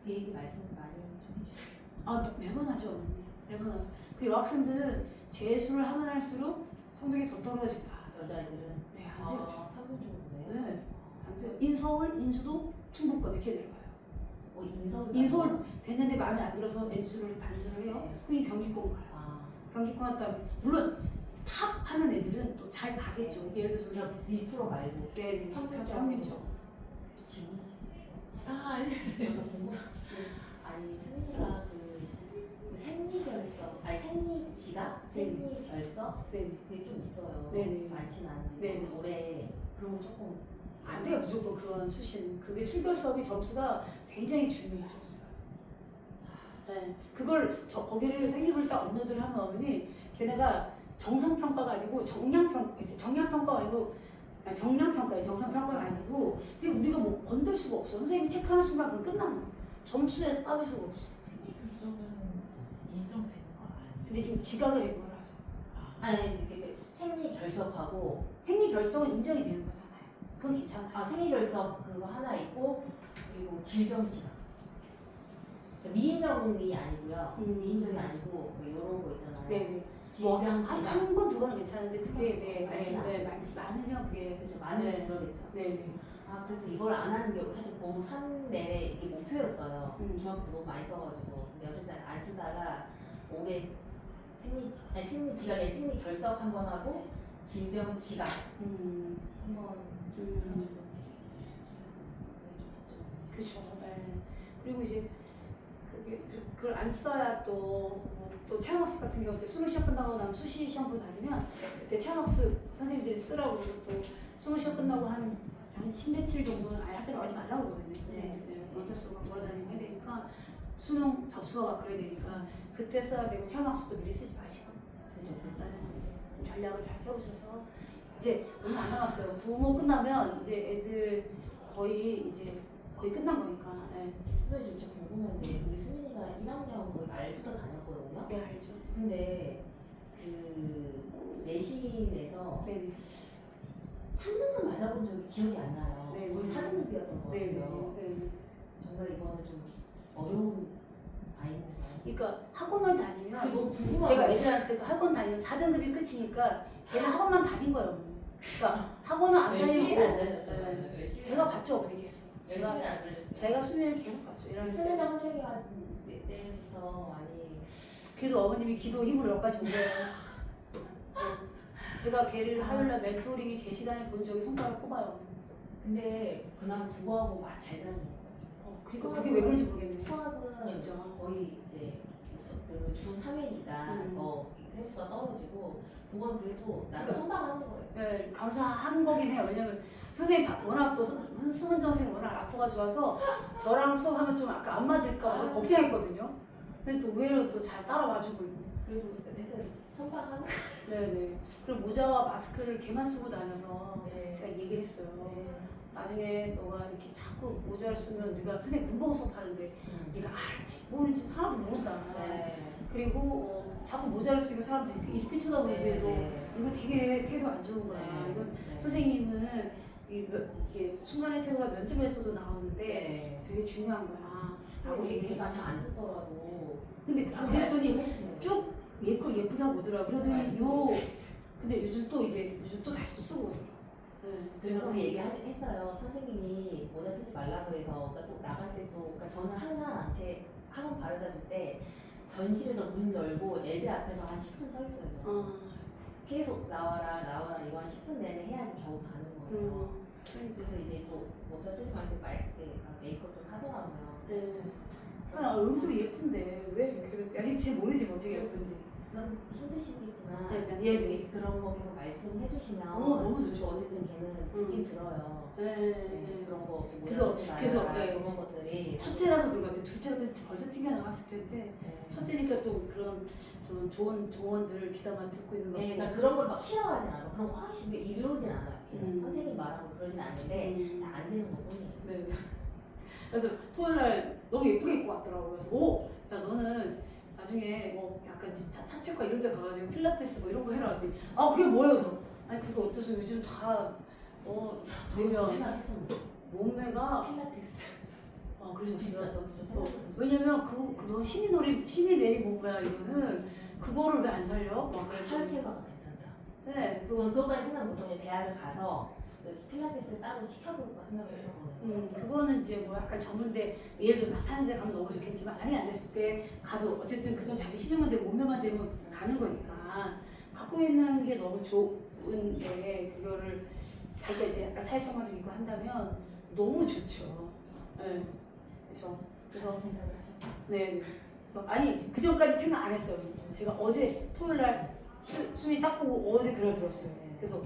그 얘기 말씀 많이 좀 해주세요. 아 매번 하죠. 언니. 매번 하죠. 그 여학생들은 재수를 하면 할수록 성적이 더 떨어진다. 여자애들은 네, 안 돼요. 평균적으로 네, 안 돼요. 인서울, 인수도, 충북권 이렇게 내려가요. 인서울 됐는데 마음에 안 들어서 N수를 반수를 해요. 네. 그럼 이 경기권 가요. 경기권 갔다 물론 탑 하는 애들은 또 잘 가겠죠. 예를 들어서 우리가 밀프로 말고 네, 평균적으로. 지금 저도 궁금한 아니 수민이가 그 생리결석 아니 생리지각 생리결석 네네. 그게 좀 있어요. 네네. 많지는 않은데 네네. 올해 그런 거 조금 안 돼요. 무조건 그건 수시는. 그게 출결석의 점수가 굉장히 중요해졌어요. 네, 그걸 거기를 생기를 딱 업로드를 하면 어머니 걔네가 정성평가가 아니고 정량평가가 아니고 정량평가예요. 정성평가가 아니고 그리고 우리가 뭐 건들 수가 없어. 선생님이 체크하는 순간 그건 끝나는 거야. 점수에서 빠질 수가 없어. 생리결석은 인정되는 거 아니에요? 근데 지금 지각을 한 거라서 아니 생리결석하고 생리결석은 인정이 되는 거잖아요. 그건 괜찮아요. 생리결석 그거 하나 있고 그리고 질병지각 미인정이 아니고요. 미인정이 아니고 뭐 이런 거 있잖아요. 네네. 질병지각 한 번, 두 번은 괜찮은데 그게 많으면 그게 그렇죠. 많으면 그러겠죠. 네네. 그래서 이걸 안 하는 게 사실 공부 3 내내 이게 목표였어요. 음. 중학교 때 너무 많이 써가지고. 근데 어쨌든 안 쓰다가 올해 생리 결석 한 번 하고 질병 지각 한번 그렇죠. 네. 그리고 이제 그걸 안 써야 또 체험학습 같은 경우 때 수능 시험 끝나고 나면 수시 시험 보러 다니면 그때 체험학습 선생님들이 쓰라고 또 수능 시험 끝나고 한 10며칠 정도는 아예 학교 나가지 말라고 그러거든요. 원서 쓰고 돌아다니고 해야 되니까 수능 접수가 막 그래야 되니까 그때 써야 되고 체험학습도 미리 쓰지 마시고 전략을 잘 세우셔서 이제 얼마 안 남았어요. 부모 끝나면 이제 애들 거의 끝난 거니까. 근데 진짜 궁금한데 우리 수민이가 1학년 거의 말부터 다녔거든요. 네 알죠. 근데 그 내신에서 네네. 3등급 맞아본 적이 기억이 안 나요. 네. 거의 4등급이었던 것 네네. 같아요. 네. 정말 이거는 좀 어려운 아이인가요? 그러니까 학원을 다니면 그거 궁금하거든요. 제가 애들한테도 학원 다니면 4등급이 끝이니까 걔는 학원만 다닌 거예요. 그러니까 학원은 안 열심히 다니고 안 다녔어요. 네. 열심히 제가 봤죠 어머니 계속. 열심히 안 다녔어요. 제가 수면을 계속 봤죠. 이런 수민장 선생님가 때부터 많이 그래도 어머님이 기도 힘으로 여기까지 온 거예요. 제가 걔를 하늘날 멘토링이 제 시간에 본 적이 손가락 꼽아요. 근데 그나마 국어하고 잘 다니는 거예요. 그러니까 그게 왜 그런지 모르겠네. 수학은 진짜. 거의 이제 주 3회니까 더 횟수가 떨어지고 국어는 그래도 나름 그러니까. 선방하는 거예요. 네, 감사한 거긴 해요. 왜냐면 선생님 워낙 또 수문정 선생님 워낙 악보가 좋아서 저랑 수업하면 좀 아까 안 맞을까 봐 걱정했거든요. 근데 또 의외로 또 잘 따라와주고 있고. 그래도 애들 선방하는 거예요. 네네. 그리고 모자와 마스크를 걔만 쓰고 다녀서 네. 제가 얘기를 했어요. 나중에 너가 이렇게 자꾸 모자를 쓰면 네가 선생님 문법 수업하는데 네가 알지 모르는지 하나도 모른다. 그리고 자꾸 모자를 쓰고 사람들이 이렇게 쳐다보는데도 이거 되게 태도 안 좋은 거야. 이건 선생님은 이게 순간의 태도가 면접에서도 나오는데 되게 중요한 거야. 라고 얘기했어. 안 듣더라도 근데 그랬더니 쭉 예쁘게 하고 오더라. 그러더니 근데 요즘 또 다시 또 쓰고 오더라. 네. 그래서 우리 얘기했어요. 선생님이 모자 쓰지 말라고 해서 그러니까 또 나갈 때도 그러니까 저는 항상 제 학원 바르다 줄 때 전실에서 문 열고 애들 앞에서 한 10분 서 있어요. 저는. 계속 나와라 이거 한 10분 내내 해야지 겨우 가는 거예요. 그래서 이제 또 모자 쓰지 말고 메이크업 좀 하더라고요. 네. 아, 얼굴도 예쁜데 왜 그렇게 아직 잘 모르지 뭐 제가 예쁜지. 난 힘드시겠지만 네, 예. 그런 거 계속 말씀해 주시면 너무 좋죠. 어쨌든 걔는 듣긴 들어요. 네. 그런 거 그래서 예. 그런 것들이 첫째라서 그런 것 같아요. 둘째가 벌써 튕겨나갔을 텐데 네. 첫째니까 또 그런 좀 좋은 조언들을 귀담아 듣고 있는 것 네, 같고. 그러니까 그런 걸 막 싫어하진 않아. 그런 거 아씨 왜 이러진 않아요. 선생님 말하고 그러진 않는데 잘 안 되는 거 뿐이에요. 네. 그래서 토요일 날 너무 예쁘게 입고 왔더라고요. 그래서 야 너는 나중에 뭐 약간 진짜 산책과 이런 데 가가지고 필라테스 뭐 이런 거 해라 했더니 그게 뭐예요? 그래서 아니 그거 어때서 요즘 다 되면 생각했었는데 몸매가 필라테스. 그래서 진짜 진짜 저 진짜 생각했어요. 왜냐면 그거 신이 내린 몸매야 이거는 그거를 왜 안 살려? 막 그래서 사회체과가 괜찮다. 네 그거만 생각 못하면 대학을 가서 그 필라테스 따로 시켜볼까 생각을 했었거든요. 그거는 이제 뭐 약간 전문대 예를 들어서 산에 가면 너무 좋겠지만 아니 안 됐을 때 가도 어쨌든 그건 자기 실력만 되고 몸매만 되면 가는 거니까 갖고 있는 게 너무 좋은데 그거를 자기가 이제 약간 사회성을 좀 있고 한다면 너무 좋죠. 네. 그렇죠. 그래서 생각을 하셨죠. 네. 그래서 아니 그 전까지 생각 안 했어요. 제가 어제 토요일 날 수미 딱 보고 어제 글을 들었어요. 그래서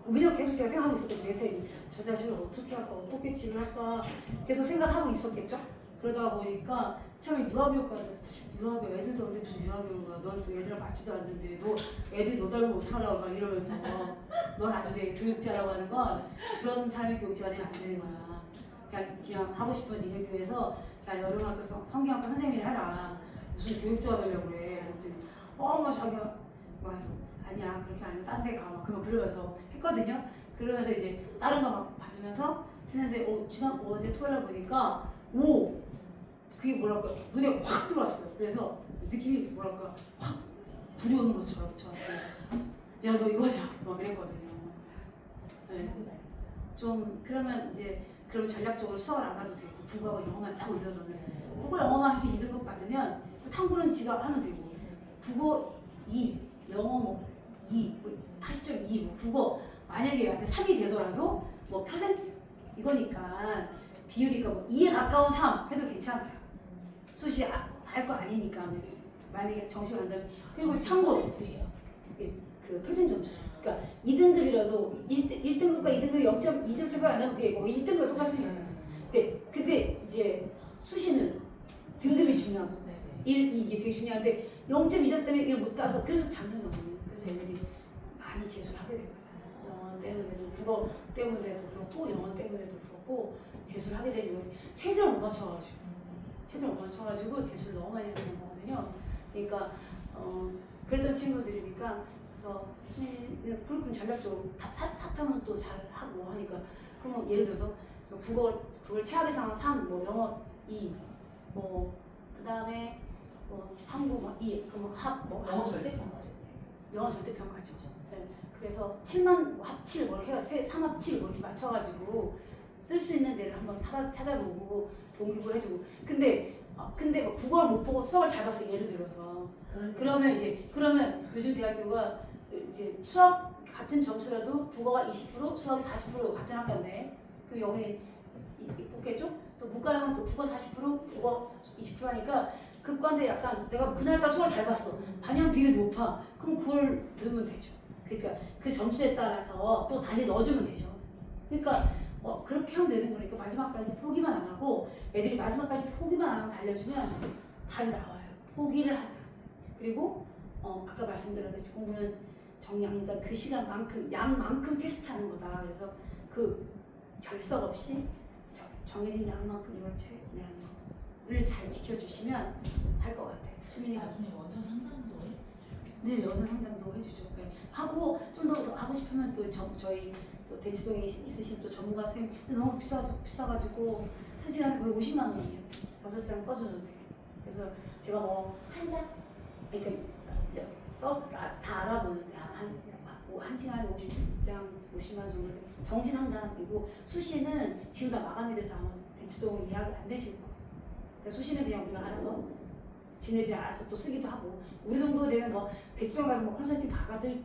왜냐면 계속 제가 생각하고 있었거든요. 여태까지 저 자식을 어떻게 할까, 어떻게 치료할까 계속 생각하고 있었겠죠. 그러다 보니까 처음에 유아교육과 애들도 없는데 무슨 유아교육과 넌 또 애들랑 맞지도 않는데 너 애들 너 닮으면 어떡하려고 막 이러면서 넌 안 돼. 교육자라고 하는 건 그런 삶의 교육자가 되면 안 되는 거야. 그냥 하고 싶은 니네 교회에서 그냥 여름학교 성경학과 선생님이 해라. 무슨 교육자가 되려고 그래. 그랬더니 막 자기가 막 해서 아니야 그렇게 아니고 딴 데 가. 막 그러면서 했거든요. 그러면서 이제 다른 거 막 봐주면서 했는데 어제 토요일 날 보니까 그게 뭐랄까 눈에 확 들어왔어요. 그래서 느낌이 뭐랄까 확 불이 오는 것처럼 저한테 야 너 이거 하자 막 그랬거든요. 네. 좀 그러면 전략적으로 수학을 안 가도 되고 국어하고 영어만 쫙 올려놓으면 국어 영어만 하시 2등급 받으면 탐구는 지가 하면 되고 국어 2, 영어 뭐 2, 80.2 뭐 국어 만약에 나한테 3이 되더라도 뭐 퍼센트 이거니까 비율이니까 뭐 2에 가까운 3 해도 괜찮아요. 수시 할 거 아니니까 만약에 정시를 한다면 그리고 탐구 그 표준 점수 그러니까 2등급이라도 1등급과 2등급이 0.2점 차이가 안 나면 그게 뭐 1등급 똑같으니까 근데 이제 수시는 등급이 중요하죠. 1, 2 이게 제일 중요한데 0.2점 때문에 이걸 못 따서 그래서 장난이거든요. 그래서 애들이 많이 재수를 하게 된 거잖아요. 영어 때문에도 국어 때문에도 그렇고 영어 때문에도 그렇고 재수를 하게 되는 거예요. 최저를 못 맞춰가지고 재수를 너무 많이 하는 거거든요. 그러니까 그랬던 친구들이니까 그래서 수민이는 그럼 전략적으로 사탐은 또 잘 하고 하니까 그러면 예를 들어서 국어를 최악의 상황 3, 뭐 영어 2, 뭐 그다음에 뭐 탐구 막 2, 그러면 영어 절대평가죠. 영어 절대평가죠. 네. 그래서 7만 합칠 뭐 이렇게 3 합칠 뭐 이렇게 맞춰가지고 쓸 수 있는 데를 한번 찾아보고 동기부 해주고 근데 뭐 국어를 못 보고 수학을 잘 봤어 예를 들어서 그러면 요즘 대학교가 이제 수학 같은 점수라도 국어가 20% 수학이 40% 같은 학과인데 그럼 영어는 뽑겠죠? 또 문과형은 또 국어 40% 국어 20% 하니까 그 과인데 약간 내가 그날따라 수학을 잘 봤어 반영 비율이 높아 그럼 그걸 넣으면 되죠. 그러니까 그 점수에 따라서 또 다시 넣어주면 되죠. 그러니까 그렇게 하면 되는 거니까 마지막까지 포기만 안 하고 애들이 마지막까지 포기만 안 하고 달려주면 답이 나와요. 포기를 하자. 그리고 아까 말씀드렸듯이 공부는 정량이니까 그 시간만큼 양만큼 테스트하는 거다. 그래서 그 결석 없이 정해진 양만큼 이걸 채내는 거를 잘 지켜주시면 할 것 같아요. 수민이가 나중에 원서 상담도 해주죠. 네, 여자 상담도 해주죠. 네. 하고 좀 더 하고 싶으면 또 저희 또 대치동에 있으신 또 전문가 선생님 너무 비싸가지고 한 시간에 거의 50만 원이에요. 6장 써주는데 그래서 제가 뭐 한 장? 그러니까 다 알아보는데 한 시간에 50장 50만 원 정도 정시 상담이고 수시는 지금 다 마감이 돼서 아마 대치동 예약이 안 되실 거예요. 그러니까 수시는 그냥 우리가 알아서 지네들이 알아서 또 쓰기도 하고 우리 정도 되면 뭐 대치동 가서 뭐 컨설팅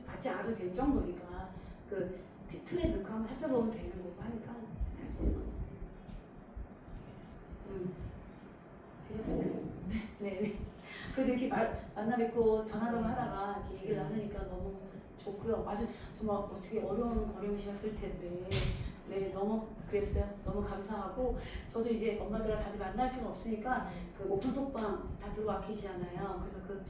받지 않아도 될 정도니까 그 틀에 넣고 한번 살펴보면 되는 거고 하니까 할 수 있을 것 같아요. 되셨을까요? 네. 그래도 이렇게 만나 뵙고 전화로만 하다가 이렇게 얘기를 나누니까 너무 좋고요. 아주 정말 어떻게 어려운 걸음이셨을 텐데 네 너무 그랬어요. 너무 감사하고 저도 이제 엄마들을 자주 만날 수가 없으니까 그 오픈톡방 다 들어와 계시잖아요. 그래서 그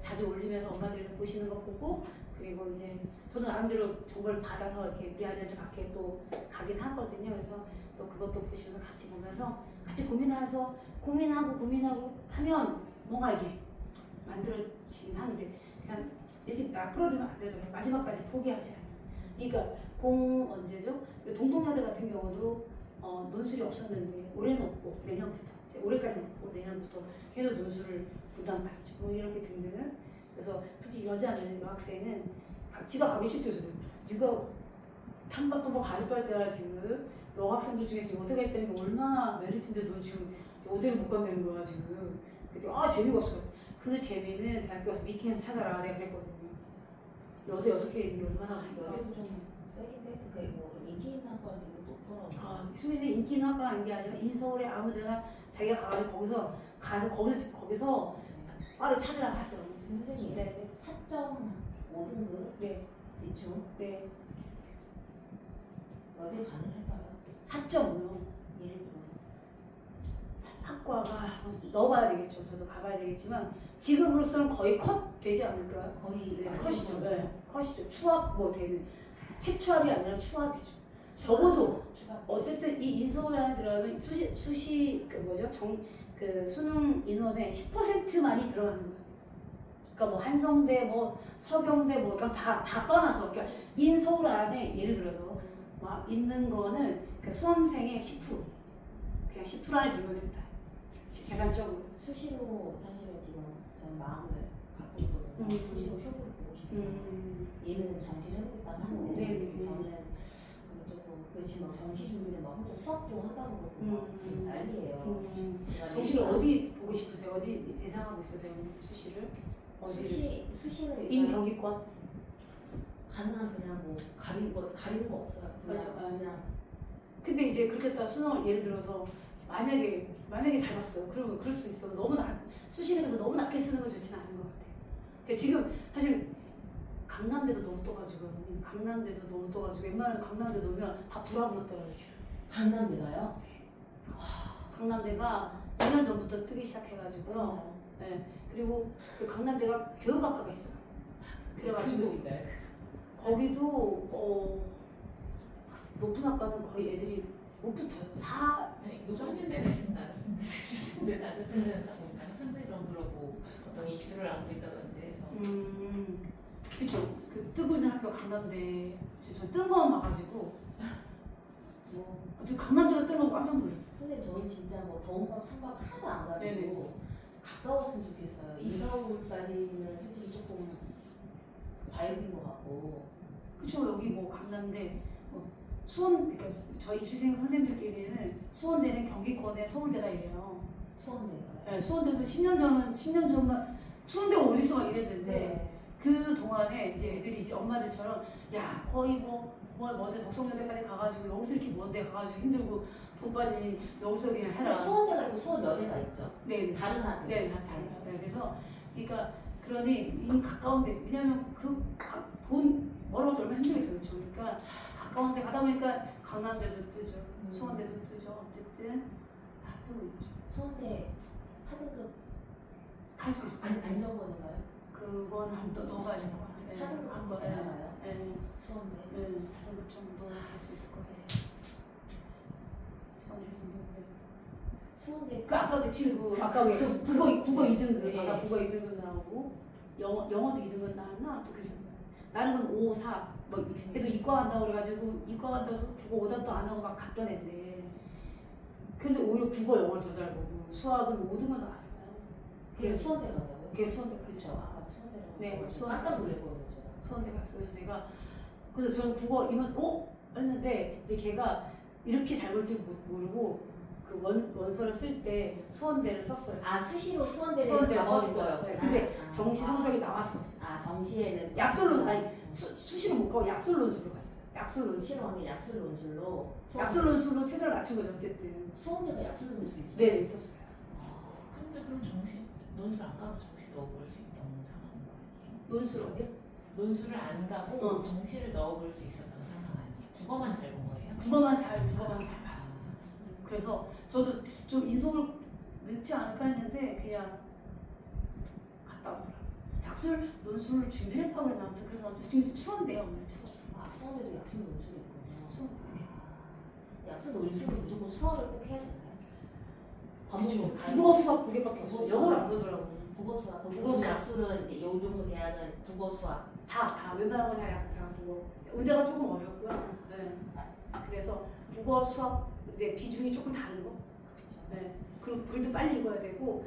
자주 올리면서 엄마들 보시는 거 보고 그리고 이제 저도 나름대로 정보를 받아서 이렇게 우리 아들한테 밖에 또 가긴 하거든요. 그래서 또 그것도 보시면서 같이 보면서 같이 고민하고 하면 뭔가 이게 만들어지긴 하는데 그냥 이렇게 풀어두면 안 되더라고요. 마지막까지 포기하지 않아요. 그러니까 언제죠? 동동여대 같은 경우도 논술이 없었는데 올해는 없고 내년부터 올해까지는 없고 내년부터 계속 논술을 본단 말이죠. 뭐 이렇게 등등. 그래서 특히 여학생은 지가 가기 싫대서 네가 탐방도 뭐 가입할 때야 지금 여학생들 중에서 여대가 있다는 게 얼마나 메리트인데 너 지금 여대를 못 간다는 거야 지금. 그랬더니 재미가 없어. 그 재미는 대학교 가서 미팅에서 찾아라 내가 그랬거든요. 여대 6개 있는 게 얼마나 여기도 좀 세긴 세지. 그뭐 인기 있는 학과들도 높더라고요. 수민이 인기 있는 학과가 아닌 게 아니라 인서울에 아무데나 자기가 가서 거기서 과를 찾으라 하세요. 선생님, 네. 4.5등급 네. 대충 네. 여대 가능할까요? 4.5요. 예를 들어서 학과가 넣어봐야 되겠죠. 저도 가봐야 되겠지만 지금으로서는 거의 컷 되지 않을까요? 거의 네, 많이 컷이죠. 넣어야죠. 네, 컷이죠. 추합 뭐 되는 책 추합이 아니라 추합이죠. 적어도 추가 어쨌든 이 인서울 안에 들어가면 수시 그 수능 인원의 10%만이 들어가는 거예요. 그러니까 뭐 한성대, 뭐 서경대, 뭐 그러니까 다 떠나서 그러니까 인서울 안에 예를 들어서 막 있는 거는 그 수험생의 10% 그냥 10% 안에 들면 된다. 계산적으로. 수시로 사실은 지금 저는 마음을 갖고 있거든요. 수시로 쇼부를 보고 싶어서 얘는 정시를 해보겠다고 하는데 네네. 저는 조금 지금 막 정시 준비를 막 혼자 수학도 한다고 그러고 막 지금 난리예요. 그러니까 정시를 어디 보고 싶으세요? 어디 예상하고 있으세요? 수시를? 어디를? 수시는 일단 인경기권? 가능한 그냥 뭐 가리는 거 없어요. 그렇죠. 그냥 근데 이제 그렇게 했다 수능을 예를 들어서 만약에 잘 봤어요. 그러면 그럴 수 있어서 수시를 너무 낮게 쓰는 건 좋지는 않은 것 같아요. 그러니까 지금 사실 강남대도 너무 떠가지고 웬만하면 강남대 놓으면 다 불합으로 떠요 지금. 강남대가요? 강남대가 2년 전부터 뜨기 시작해가지고요. 네. 그리고 그 강남대가 교육학과가 있어요. 그래가지고 거기도 높은 학과는 거의 애들이 못 붙어요. 네, 높은 데가 있습니다. 근데 낮은 데는 다 보니까 상대 정보라고 어떤 이슈를 안고 있다든지 해서 그쵸. 그 뜨고 있는 학교가 강남대. 저 뜬 거만 봐가지고 강남대가 뜨는 거 깜짝 놀랐어요. 선생님 저는 진짜 뭐 더운 밤 찬밤 하나도 안 가리고 네네. 가까웠으면 좋겠어요. 인서울까지는 솔직히 조금 과욕인 것 같고. 그쵸. 여기 뭐 강남대 수원 그러니까 저희 입시생 선생님들끼리는 수원대는 경기권에 서울대가 이래요. 수원대가요? 네, 수원대도 10년 전만 수원대가 어디서 막 이랬는데 네. 그 동안에 이제 애들이 이제 엄마들처럼 야 거의 뭐내 덕성여대까지 가가지고 여기서 이렇게 먼데 가가지고 힘들고 돈 빠지니 여기서 그냥 해라. 수원대가 있고 수원여대가 있죠. 네, 다른 학교. 네, 다 달라요. 네, 그래서 그러니까 그러니 가까운데 왜냐면 돈 멀어서 얼마나 힘들겠어요, 그렇죠? 그러니까 가까운데 가다 보니까 강남대도 뜨죠, 수원대도 뜨죠. 어쨌든 다 뜨고 있죠. 수원대 4등급 갈 수 있을 것 같아요. 안정권인가요? 그건 한번 넣어가야 될 것 같아요. 4등급 한거 되나봐요? 네, 수원대. 4등급 정도 될 수 있을 것 같아요. 수원대 정도. 수원대 그 아까 그 친구 아까 왜 국어 2등급 네. 아까 국어 2등급 나오고 영어도 2등급 나왔나? 그죠? 나는 건 5, 4 뭐 걔도 이과 간다고 그래가지고 이과 간다고 해서 국어 5답도 안 하고 막 갔던 애인데 근데 오히려 국어 영어를 더 잘 보고 수학은 5등급 나왔어요. 그게 수원대 간다고요? 그게 수원대 갔어요. 그렇죠. 아까 수원대라고 네, 수원 깜짝 놀랐거든요. 수원대 갔어요. 그래서 저는 국어 이면 했는데 이제 걔가 이렇게 잘 볼 줄 모르고 그 원서를 쓸 때 수원대를 썼어요. 아 수시로 수원대를 수원대를 가버린 썼어요. 거예요. 네, 근데 정시 성적이 나왔었어요. 아 정시에는 약술 아니 수시로 못 가고 약술 논술로 갔어요. 약술 논술. 수시로 한게 약술 논술로 약술 논술로 최선을 맞춘 거죠 어쨌든. 수원대가 약술 논술이 있어요. 네, 있었어요. 근데 그럼 정시 논술 안 가고 정시 넣어볼 수 있다는 상황인 거 아니에요? 논술 어디요? 논술을 안 가고 어. 정시를 넣어볼 수 있었던 상황 아니에요? 국어만 잘 본 거예요? 국어만 잘 봤어. 그래서 저도 좀 인성을 늦지 않을까 했는데 그냥 갔다 오더라고요. 약술 논술 준비를 했다고 그랬나 아무튼 그래서 아무튼 지금 수원대요. 수원. 아 수원에도 약술 논술이 있군요. 수원. 네. 약술 논술은 무조건 수학을 꼭 해야 되나요? 그렇죠. 과목은 국어 수학 두 개밖에 없어요. 국어, 영어를 안 보더라고. 국어 수학. 국어 수학. 약술은 이제 요 정도 대학은 국어 수학. 다 웬만한 거다 국어. 의대가 조금 어렵고요. 네. 그래서 국어 수학 근데 비중이 조금 다른 거. 네. 그리고 글도 빨리 읽어야 되고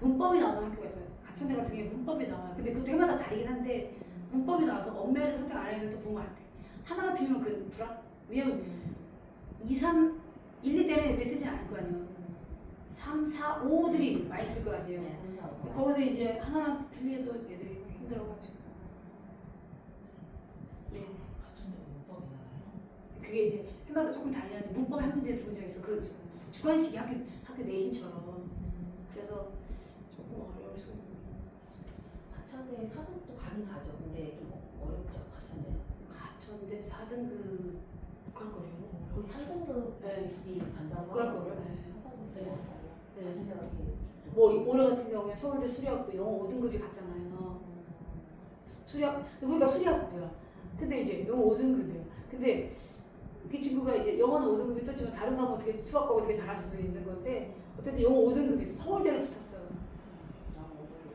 문법이 나오는 학교가 있어요. 가천대 같은 경우에 문법이 나와요. 근데 그것도 해마다 다르긴 한데 문법이 나와서 엄매를 선택 안 했는데 또 보면 안 돼. 하나가 틀리면 그 불안. 왜냐면 2, 3, 1, 2때는 애들 쓰지 않을 거 아니에요. 3, 4, 5들이 많이 쓸 거 아니에요. 네, 검사. 거기서 이제 하나만 틀리도 애들이 힘들어가지고. 네. 가천대 문법이 나와요? 그게 이제 해마다 조금 다르는데 문법 한 문제 두 문제 있어. 그 주관식이 학교 내신처럼. 그래서 조금 어려울 수. 가천대 4등도 가긴 가죠. 근데 좀 어렵죠. 가천대. 가천대 4등급 갈 거래요. 거의 3등급이 네. 간다고 그럴 거예요. 네. 네. 가천대 그렇게 뭐 올해 같은 경우에 서울대 수리학부 영어 5등급이 갔잖아요. 수리학 그러니까 수리학부야. 근데 이제 영어 5등급이에요. 근데 그 친구가 이제 영어는 5등급이 떴지만 다른 과목 어떻게 수학과가 되게 잘할 수도 있는 건데 어쨌든 영어 5등급이 있어. 서울대를 붙었어요.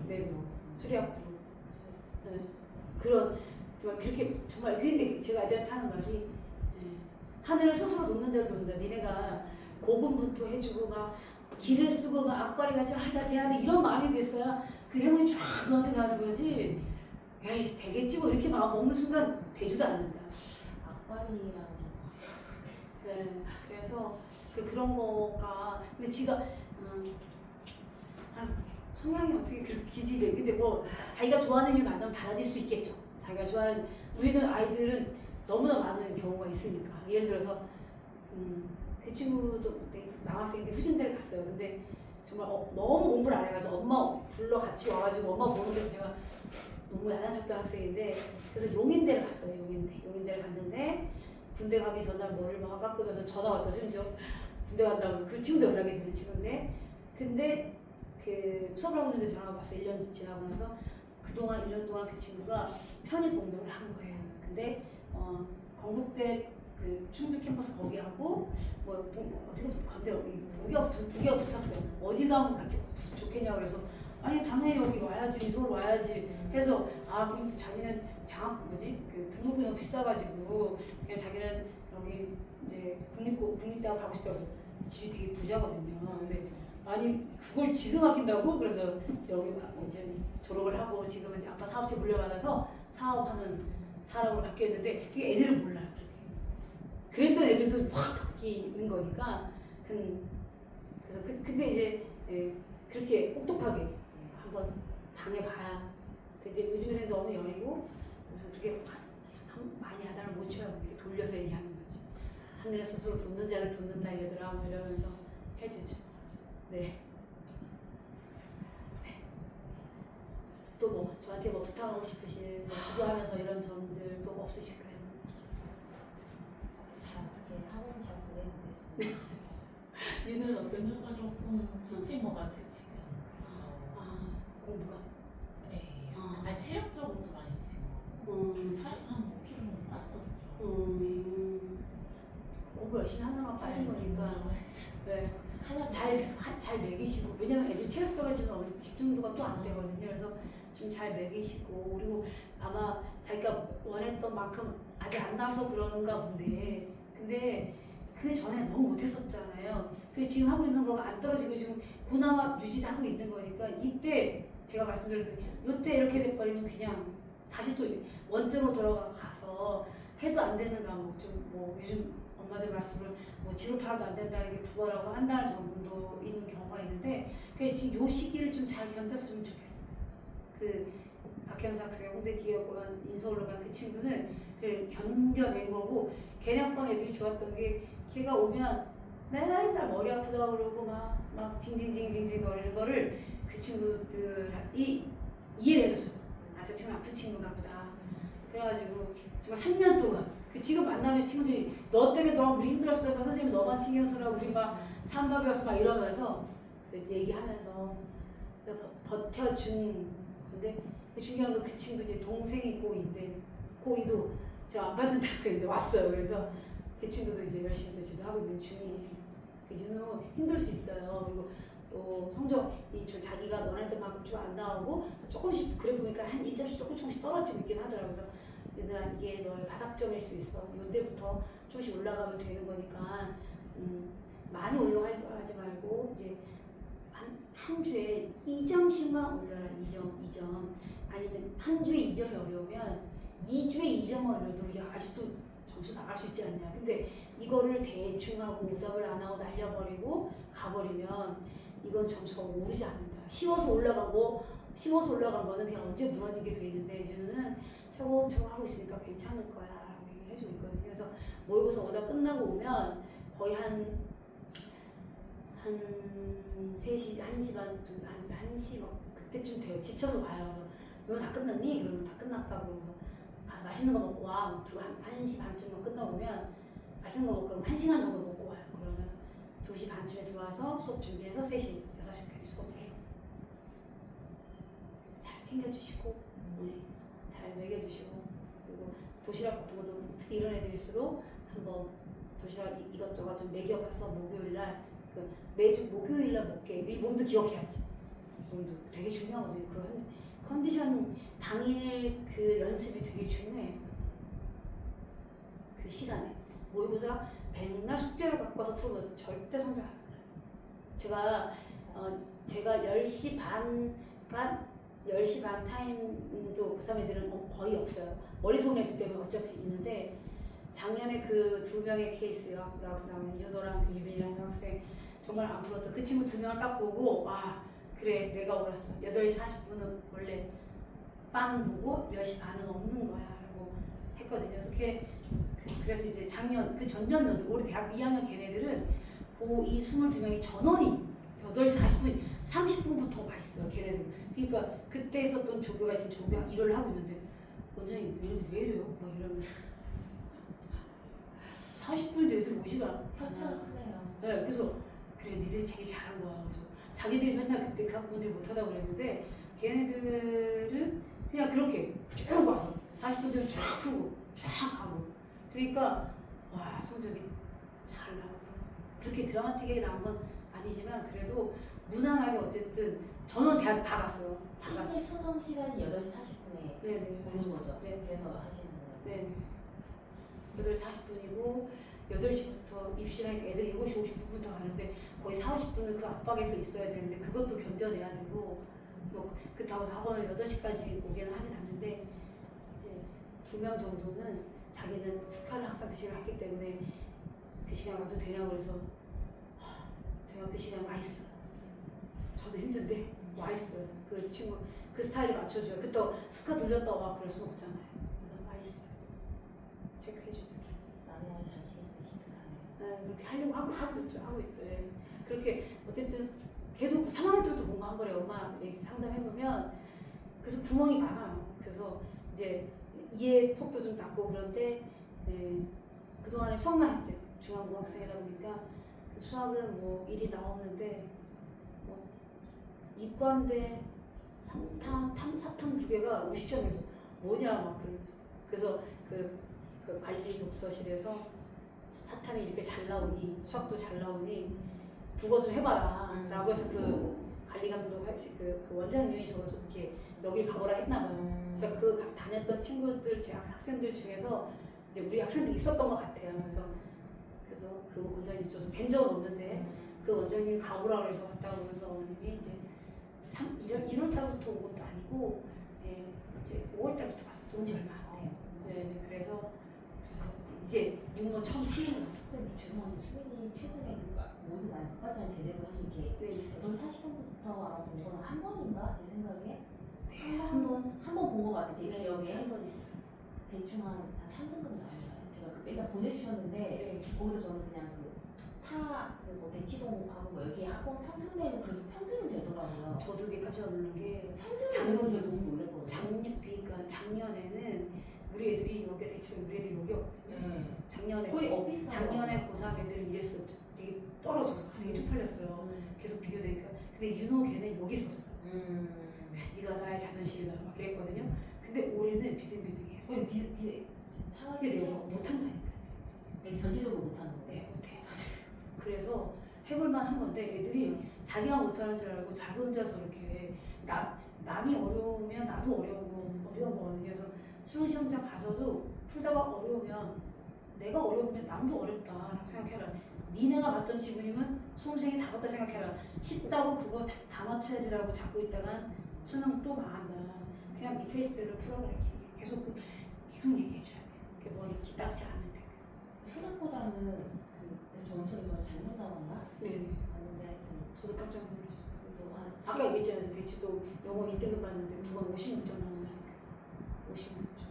네, 수리학부. 네. 그런 정말 그렇게 정말 근데 제가 애들한테 하는 말이 네. 하늘을 스스로 돕는 대로 돕는다. 니네가 고군분투 해주고 막 길을 쓰고 막 악바리 같이 하다 대야 돼 이런 마음이 됐어야 그 행운이 쫙 너한테 가는 거지. 에이 되겠지 뭐 이렇게 마음 먹는 순간 되지도 않는다. 악발이랑 좀 네. 그래서 그런 거가 근데 지가 성향이 어떻게 그렇게 기질이 근데 뭐 자기가 좋아하는 일 만나면 달라질 수 있겠죠. 자기가 좋아하는 우리는 아이들은 너무나 많은 경우가 있으니까 예를 들어서 그 친구도 남학생인데 후진대를 갔어요. 근데 정말 너무 공부를 안 해가지고 엄마 불러 같이 와가지고 엄마 보는 데서 제가 너무 야단 쳤던 학생인데 그래서 용인대를 갔어요. 용인대를 갔는데 군대 가기 전날 머리를 막 깎으면서 전화 왔다 심지어 군대 간다고 해서 그 친구도 연락이 되는 친구인데 근데 그 수업을 하고 있는데 전화가 왔어. 1년 지나고 나서 그동안 1년 동안 그 친구가 편입 공부를 한 거예요. 근데 건국대 그 충주 캠퍼스 거기 하고 뭐 어떻게 건대 여기 두 개가 붙었어요. 어디 가면 좋겠냐고 그래서 아니 당연히 여기 와야지 서울 와야지 해서 아 그럼 자기는 그 등록금이 너무 비싸가지고 그냥 자기는 여기 이제 국립대학 가고 싶다고 해서 집이 되게 부자거든요. 근데 아니 그걸 지금 아낀다고 그래서 여기 이제 졸업을 하고 지금은 이제 아빠 사업체 물려받아서 사업하는 사람으로 바뀌었는데 그게 애들은 몰라요. 그렇게 그랬던 애들도 확 바뀌는 거니까 그래서 근데 이제 그렇게 혹독하게 한번 당해봐야 이제 요즘에는 너무 여리고 그래서 그렇게 많이 하다를 못 쳐요. 이렇게 돌려서 얘기하는 거지. 하늘에 스스로 돕는 자를 돕는다 얘들아 뭐 이러면서 해주죠. 네. 또 뭐 저한테 뭐 부탁하고 싶으신 뭐 지도하면서 이런 점들 또 없으실까요? 잘 어떻게 학원 잘 보내보겠습니다. 얘는 어떤 연주가 조금 지친 것 같아 지금. 공부가? 네. 아. 아니 체력적으로도 많이 지친 거고. 한 5kg 빠졌거든요. 공부 열심히 하느라 빠진 거니까 네. 하나 잘 먹이시고 왜냐면 애들 체력 떨어지면 집중도가 또 안 되거든요. 그래서 좀 잘 먹이시고 그리고 아마 자기가 원했던 만큼 아직 안 나서 그러는가 본데 근데 그 전에 너무 못했었잖아요. 그 지금 하고 있는 거가 안 떨어지고 지금 그나마 유지하고 있는 거니까 이때 제가 말씀드렸더니 이때 이렇게 돼버리면 그냥 다시 또 원점으로 돌아가서 해도 안 되는 과목 좀 뭐 요즘 엄마들 말씀을 뭐 지급하라도 안 된다는 게 국어라고 한 달 정도 있는 경우가 있는데 그 지금 요 시기를 좀 잘 견뎠으면 좋겠어. 그 박현사 학생 홍대 기업관 인서울로 간 그 친구는 그걸 견뎌낸 거고 걔네 학번 애들이 좋았던 게 걔가 오면 맨날 머리 아프다고 그러고 막 징징징징징 거리는 거를 그 친구들이 이해를 해줬어. 아, 저 친구 아픈 친구인가 보다. 그래가지고 정말 3년 동안 그 지금 만나면 친구들이 너 때문에 너무 힘들었어. 막 선생님 너만 신경 쓰라. 우리 막 찬밥이었어. 막 이러면서 그 얘기하면서 버텨준 건데 중요한 건 그 친구 이제 동생이 고2인데 고2도 제가 안 받는다고 했는데 왔어요. 그래서 그 친구도 이제 열심히 또 지도하고 있는 중이에요. 그 윤우 힘들 수 있어요. 그리고 또 성적이 좀 자기가 원할 때만큼 좀 안 나오고 조금씩 그래 보니까 한 1점씩 조금씩 떨어지고 있긴 하더라고요. 그래서 윤우야 이게 너의 바닥점일 수 있어. 이때부터 조금씩 올라가면 되는 거니까 많이 올라가려고 하지 말고 이제 한 주에 2점씩만 올려라. 2점 아니면 한 주에 2점이 어려우면 2주에 2점을 올려도 야 아직도 점수 나갈 수 있지 않냐. 근데 이거를 대충 하고 오답을 안 하고 날려버리고 가버리면 이건 점수가 오르지 않는다. 쉬워서 올라간 거는 그냥 언제 무너지게 돼 있는데 윤우는 차곡차곡 하고 있으니까 괜찮을 거야 라고 얘기를 해주고 있거든요. 그래서 모의고사 오답 끝나고 오면 거의 한 3시, 1시 반, 1시 막 그때쯤 돼요. 지쳐서 와요. 그래서 너 다 끝났니? 그러면 다 끝났다고 그러면서 가서 맛있는 거 먹고 와. 막 1시 반쯤 끝나보면 맛있는 거 먹고 1시간 정도 먹고 와요. 그러면 2시 반쯤에 들어와서 수업 준비해서 3시, 6시까지 수업을 해요. 잘 챙겨주시고 잘 먹여주시고 그리고 도시락 같은 것도 특히 이런 애들일수록 한번 도시락 이것저것 좀 먹여봐서 목요일날 매주 목요일날 먹게 이 몸도 기억해야지. 몸도 되게 중요하거든요. 그 컨디션 당일 그 연습이 되게 중요해요. 그 시간에 모의고사 백날 숙제를 갖고 와서 풀어도 절대 성적 안 올라요. 제가 10시 반 타임도 고3 애들은 거의 없어요. 머릿속 애들 때문에 어차피 있는데 작년에 그 2명의 케이스 여학생 나오는 윤호랑 그 유빈이라는 여학생 정말 안 풀었던 그 친구 2명을 딱 보고 와 그래 내가 옳았어. 8시 40분은 원래 반 보고 10시 반은 없는 거야 라고 했거든요. 그래서 이제 작년 그 전년도 올해 대학 2학년 걔네들은 고2 22명이 전원이 8시 40분 30분부터 와 있어요. 걔네들. 그러니까 그때 있었던 조교가 지금 조교 일을 하고 있는데 원장님 왜 이래요? 막 이러면 40분인데 애들 오시가 편차가 크네요. 네, 그래서 그래 니들이 되게 잘한 거야. 그래서 자기들이 맨날 그때 그 학부모들이 못하다고 그랬는데 걔네들은 그냥 그렇게 쭉 와서 40분 되면 쫙 풀고 쫙 가고 그러니까 와 성적이 잘 나오더라고. 그렇게 드라마틱하게 나온 건 아니지만 그래도 무난하게 어쨌든 저는 대학 다 갔어요. 다 갔어요. 실제 수능 시간이 8시 40분에 네네. 오는 거죠? 네. 그래서 하시는 거예요? 네. 8시 40분이고 8시부터 입시라니까 애들 7시 50분부터 가는데 거의 40분은 그 압박에서 있어야 되는데 그것도 견뎌내야 되고 뭐 그렇다고 해서 학원을 8시까지 오게는 하진 않는데 이제 2명 정도는 자기는 스카를 항상 그 시간을 했기 때문에 그 시간 와도 되냐고 그래서 제가 그 시간 와 있어요. 저도 힘든데 와 있어요. 그 친구 그 스타일에 맞춰줘요. 그렇다고 스카 돌렸다 와 그럴 순 없잖아요. 그래서 와 있어요. 체크해주고. 남의 아이 자식이 좀 기특하네요. 네, 그렇게 하려고 하고 있어요. 예. 그렇게 어쨌든 걔도 3학년 때부터 공부한 거래요. 엄마 상담해보면 그래서 구멍이 많아요. 그래서 이제 이해 폭도 좀 낮고 그런데 그동안에 수학만 했대요. 중앙고 학생이다 보니까 그 수학은 뭐 일이 나오는데 뭐 이과인데 사탐 2개가 50점에서 뭐냐 막 그래서 그 관리 독서실에서 사탐이 이렇게 잘 나오니 수학도 잘 나오니 국어 좀 해봐라 라고 해서 그 관리감독 그 원장님이 저를 좀 이렇게 여길 가보라 했나 봐요. 그러니까 그 다녔던 친구들 제 학생들 중에서 이제 우리 학생들이 있었던 것 같아요. 그래서 그 원장님 저도 뵌 적은 없는데 그 원장님 가보라 그래서 왔다고 그래서 어머님이 이제 1월 달부터 온 것도 아니고 이제 5월 달부터 왔어. 온 지 얼마 안 돼요. 네, 그래서 이제 6번 처음 치는 거죠. 근데 죄송한데 수빈이 최근에 그 모두 많이 못 봤잖아요. 제대로 사실 이렇게 8시 40분부터 아마 본 거는 한 번인가 제 생각에 한 번 본 거 같아 제 기억에 한 번 있어요. 대충 한 3등급이 나오나요? 제가 그 일단 보내주셨는데 네. 거기서 저는 그냥 뭐 대치동하고 뭐 여기 학원 평균에는 그래도 평균은 되더라고요. 저도 그게 깜짝 놀란 게 평균은 되서 너무 놀랐거든요. 그러니까 작년에는 우리 애들이 여기 대충 우리 애들이 여기였거든요. 작년에 거의 엇비슷한 작년에 고3 애들은 이랬어. 되게 떨어져서 되게 쪽팔렸어요. 계속 비교되니까. 근데 윤호 걔는 여기 있었어. 네가 나의 자존심이다 막 이랬거든요. 근데 올해는 비등비등해요. 차라리 근데 내가 못한다니까. 전체적으로 못하는 거예요. 네, 못해. 그래서 해볼만 한 건데 애들이 자기가 못하는 줄 알고 자기 혼자서 이렇게 남이 어려우면 나도 어려운 거거든요. 그래서 수능 시험장 가서도 풀다가 어려우면 내가 어려운데 남도 어렵다 생각해라. 니네가 봤던 지문이면 수험생이 다 봤다 생각해라. 쉽다고 그거 다 맞춰야지라고 잡고 있다간 수능 또 망한다. 그냥 네 페이스대로 풀어라 이렇게 계속 얘기해줘야 돼. 그 머리 기딱지 않을 때. 생각보다는 그 점수에서 잘못 나왔나? 네. 봤는데 하여튼 저도 깜짝 놀랐어요. 그래도 한 아까 얘기했잖아요. 대치도 영어 2등급 봤는데 국어 56점 나온다니까. 56점.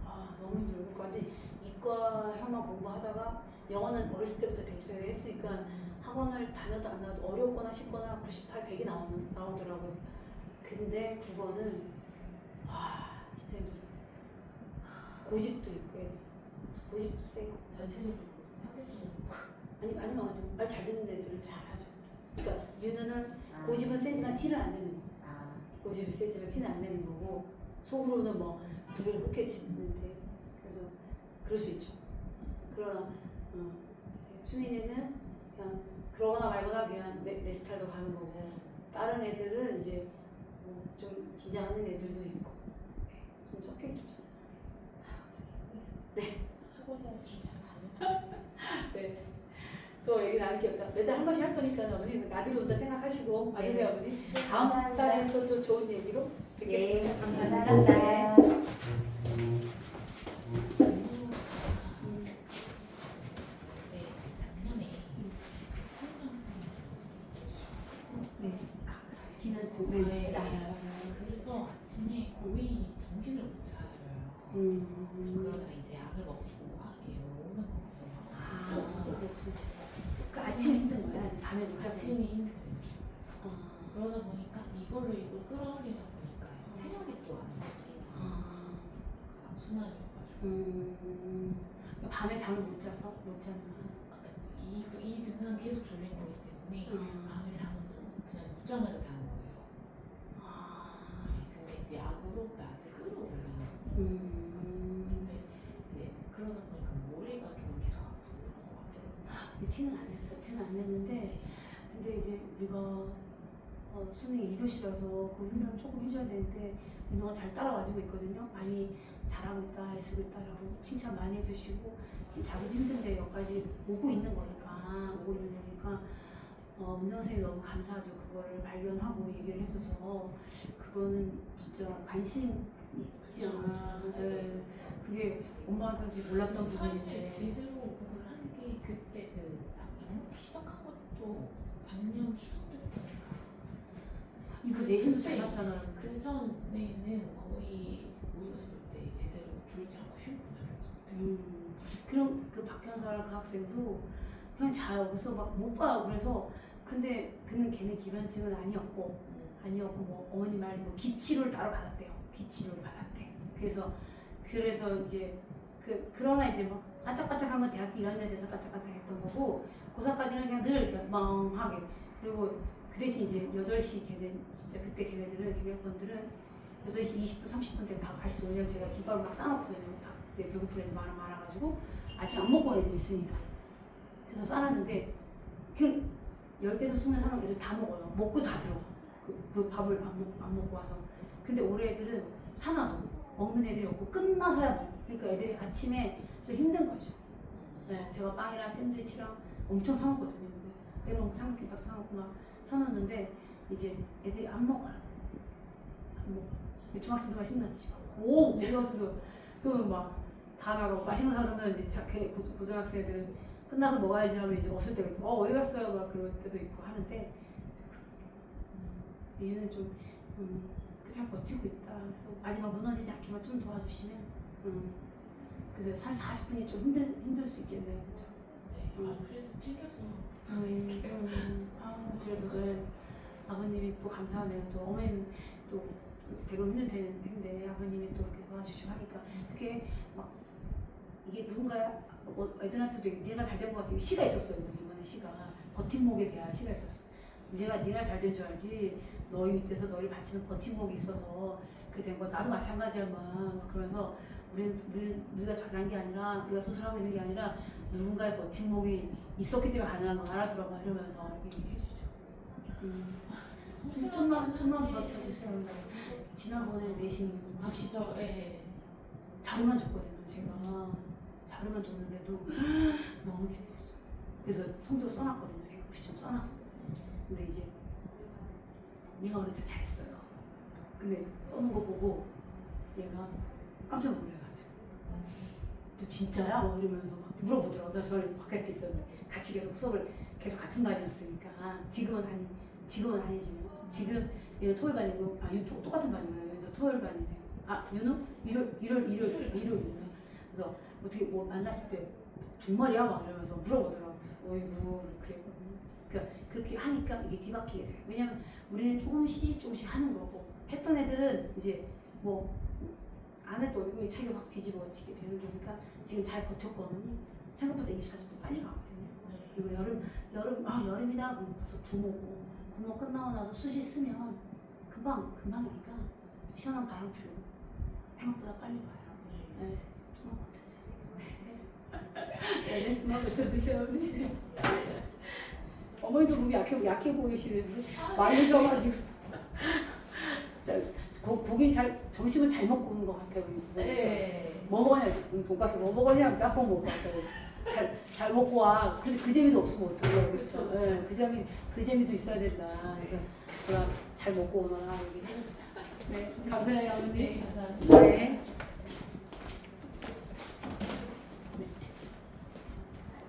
아 너무 힘들어. 그러니까 완전 이과형만 공부하다가 영어는 어렸을 때부터 대치를 했으니까 학원을 다녀도 안 나도 어렵거나 쉽거나 98, 100이 나오더라고요. 근데 국어는 진짜 힘들어. 고집도 있고 애들. 고집도 세고. 전체적으로 평균 아니요. 말 잘 듣는 애들은 잘하죠. 그러니까 윤우는 고집은 세지만 티를 안 내는 거. 고집이 세지만 티는 안 내는 거고 속으로는 뭐 두를 끓게 짓는데 그래서 그럴 수 있죠. 그러나 이제 수민이는 그냥 그러거나 말거나 그냥 내 스타일로 가는 거고 다른 애들은 이제 좀 긴장하는 애들도 있고 좀 섞여있죠. 네. 학원이랑 좀잘 네. 또 얘기 나눌 게 없다. 매달 한 번씩 할 거니까 어머니 나들이 온다 생각하시고 와주세요 어머니. 다음 달에 또 좋은 얘기로 뵙겠습니다. 감사합니다. 네. 기면증. 네. 그래서 아침에 거의 정신을 못 차려요. 그러다 이제 약을 먹고 오는 거거든요. 그 아침에 힘든 거야? 아니면 밤에 못 자서? 아침이 힘들어요. 그러다 보니까 이걸 끌어올리다 보니까 체력이 또 안 순환이어가지고 밤에 잠을 못 자서? 못 자는 거야? 이 증상 계속 졸린 거기 때문에 밤에 잠은 그냥 눕자마자 자는 거예요. 근데 이제 약으로 낮에 끌어올리는 거예요. 근데 이제 그러다 보니까 머리가 좀 계속 아프고 그런 것 같더라고요. 티는 안 냈어. 티는 안 냈는데 근데 이제 우리가 수능이 2교시라서 그 훈련 조금 해줘야 되는데 윤호가 잘 따라와주고 있거든요. 많이 잘하고 있다, 애쓰고 있다라고 칭찬 많이 해주시고 자기도 힘든데 여기까지 오고 있는 거니까 운전 선생님이 너무 감사하죠. 그거를 발견하고 얘기를 해줘서 그거는 진짜 관심 있지 않아. 네. 그게 엄마도 이제 몰랐던 사실 부분인데 제대로 공부를 한 게 그때 영어 시작한 것도 작년 추석 때부터니까. 그 내신도 잘 맞잖아요. 그 전에는 거의 모의고사 볼 때 제대로 줄지 않고 시험 본 적이 없었대요. 그럼 그 박현설 그 학생도 그냥 잘 없어 막 못 봐. 그래서 근데 걔는 기면증은 아니었고 뭐 어머니 말 뭐 기치료를 따로 받았대요. 기치료를 받았대. 그래서 이제 그러나 이제 막 반짝반짝한 건 대학교 1학년 돼서 반짝반짝했던 거고 고3까지는 그냥 늘 이렇게 멍하게. 그리고 그 대신 이제 8시 진짜 그때 걔네들은 8시 20분 30분 되면 다 맛있어. 왜냐면 제가 김밥을 막 싸놨거든요. 내 배고픈 애들 많아가지고 아침 안 먹고 온 애들이 있으니까. 그래서 싸놨는데 그냥 10개도 쓰는 사람 애들 다 먹어요. 먹고 다 들어가. 그 밥을 안 먹고 와서. 근데 올해 애들은 사놔도 먹는 애들이 없고 끝나서야 먹어. 그러니까 애들이 아침에 좀 힘든 거죠. 네, 제가 빵이랑 샌드위치랑 엄청 사먹거든요. 때로 삼각김밥 사먹고 막 사놓는데 이제 애들이 안 먹어요. 안 먹어. 중학생들만 신났지. 오, 고등학생들 막 다 나가고 맛있는 거 사놓으면 이제 고등학생 애들은 끝나서 먹어야지 하면 이제 없을 때가 있고 어디 갔어요? 막 그럴 때도 있고 하는데 이유는 좀 잘 버티고 있다. 그래서 마지막 무너지지 않게만 좀 도와주시면 그래서 사실 40분이 좀 힘들 수 있겠네요. 그렇죠? 네. 아, 그래도 챙겨서. 그래도 네. 아버님이 또 감사하네요. 또 어머님 또 대로 힘들 텐데 아버님이 또 이렇게 도와주시고 하니까 그게 막 이게 누군가 애들한테도 네가 잘 된 것 같아. 시가 있었어요. 우리 이번에 시가 버팀목에 대한 시가 있었어. 네가 잘 된 줄 알지. 너희 밑에서 너희를 바치는 버팀목이 있어서 그게 된 거. 나도 마찬가지야만. 그러면서 우리가 잘한 게 아니라 우리가 스스로 하고 있는 게 아니라 누군가의 버팀목이 있었기 때문에 가능한 거 알아들어봐 이러면서 얘기해 주죠. 좀만 버텨주세요. 지난번에 내신 진짜, 예. 자료만 줬거든요. 제가 자료만 줬는데도 너무 기뻤어. 그래서 성적을 써놨거든요. 제가 좀 써놨어. 근데 이제 얘가 오늘 진짜 잘했어요. 근데 써놓은 거 보고 얘가 깜짝 놀래가지고 너 진짜야? 막 이러면서 막 물어보더라고. 나 저를 바깥에 있었는데 같이 계속 수업을 계속 같은 반이었으니까 지금은 아니지만 지금 얘는 토요일 반이고 똑같은 반이거든요. 얘도 토요일 반이네요. 윤우? 일요일이구나. 그래서 어떻게 뭐 만났을 때 정말이야? 막 이러면서 물어보더라고. 그래서 어이구 그랬거든요. 그러니까 그렇게 하니까 이게 뒤바뀌게 돼요. 왜냐면 우리는 조금씩 하는 거고 했던 애들은 이제 뭐 안 했던 어디 차이가 막 뒤집어지게 되는 거니까 지금 잘 버텼거든요. 생각보다 입사주도 빨리 가거든요. 그리고 여름이다 그럼 벌써 구모 끝나고 나서 수시 쓰면 금방이니까 시원한 바람 불고 생각보다 빨리 가요. 네, 좀만 버텨주세요. 네, 좀만 버텨주세요. 네. 어머니도 몸이 약해 보이시는데 많이 드셔가지고 진짜 고기 점심은 잘 먹고 오는 것 같아요. 네. 뭐 먹었냐? 돈가스 뭐 먹었냐? 짬뽕 먹고 왔다고. 잘 먹고 와. 그 재미도 없으면 어떡해요. 그렇죠. 네, 그 재미도 있어야 된다. 그래서 제가 잘 먹고 오너라 얘기해 줬어요. 네, 감사해요, 어머니. 감사합니다. 네.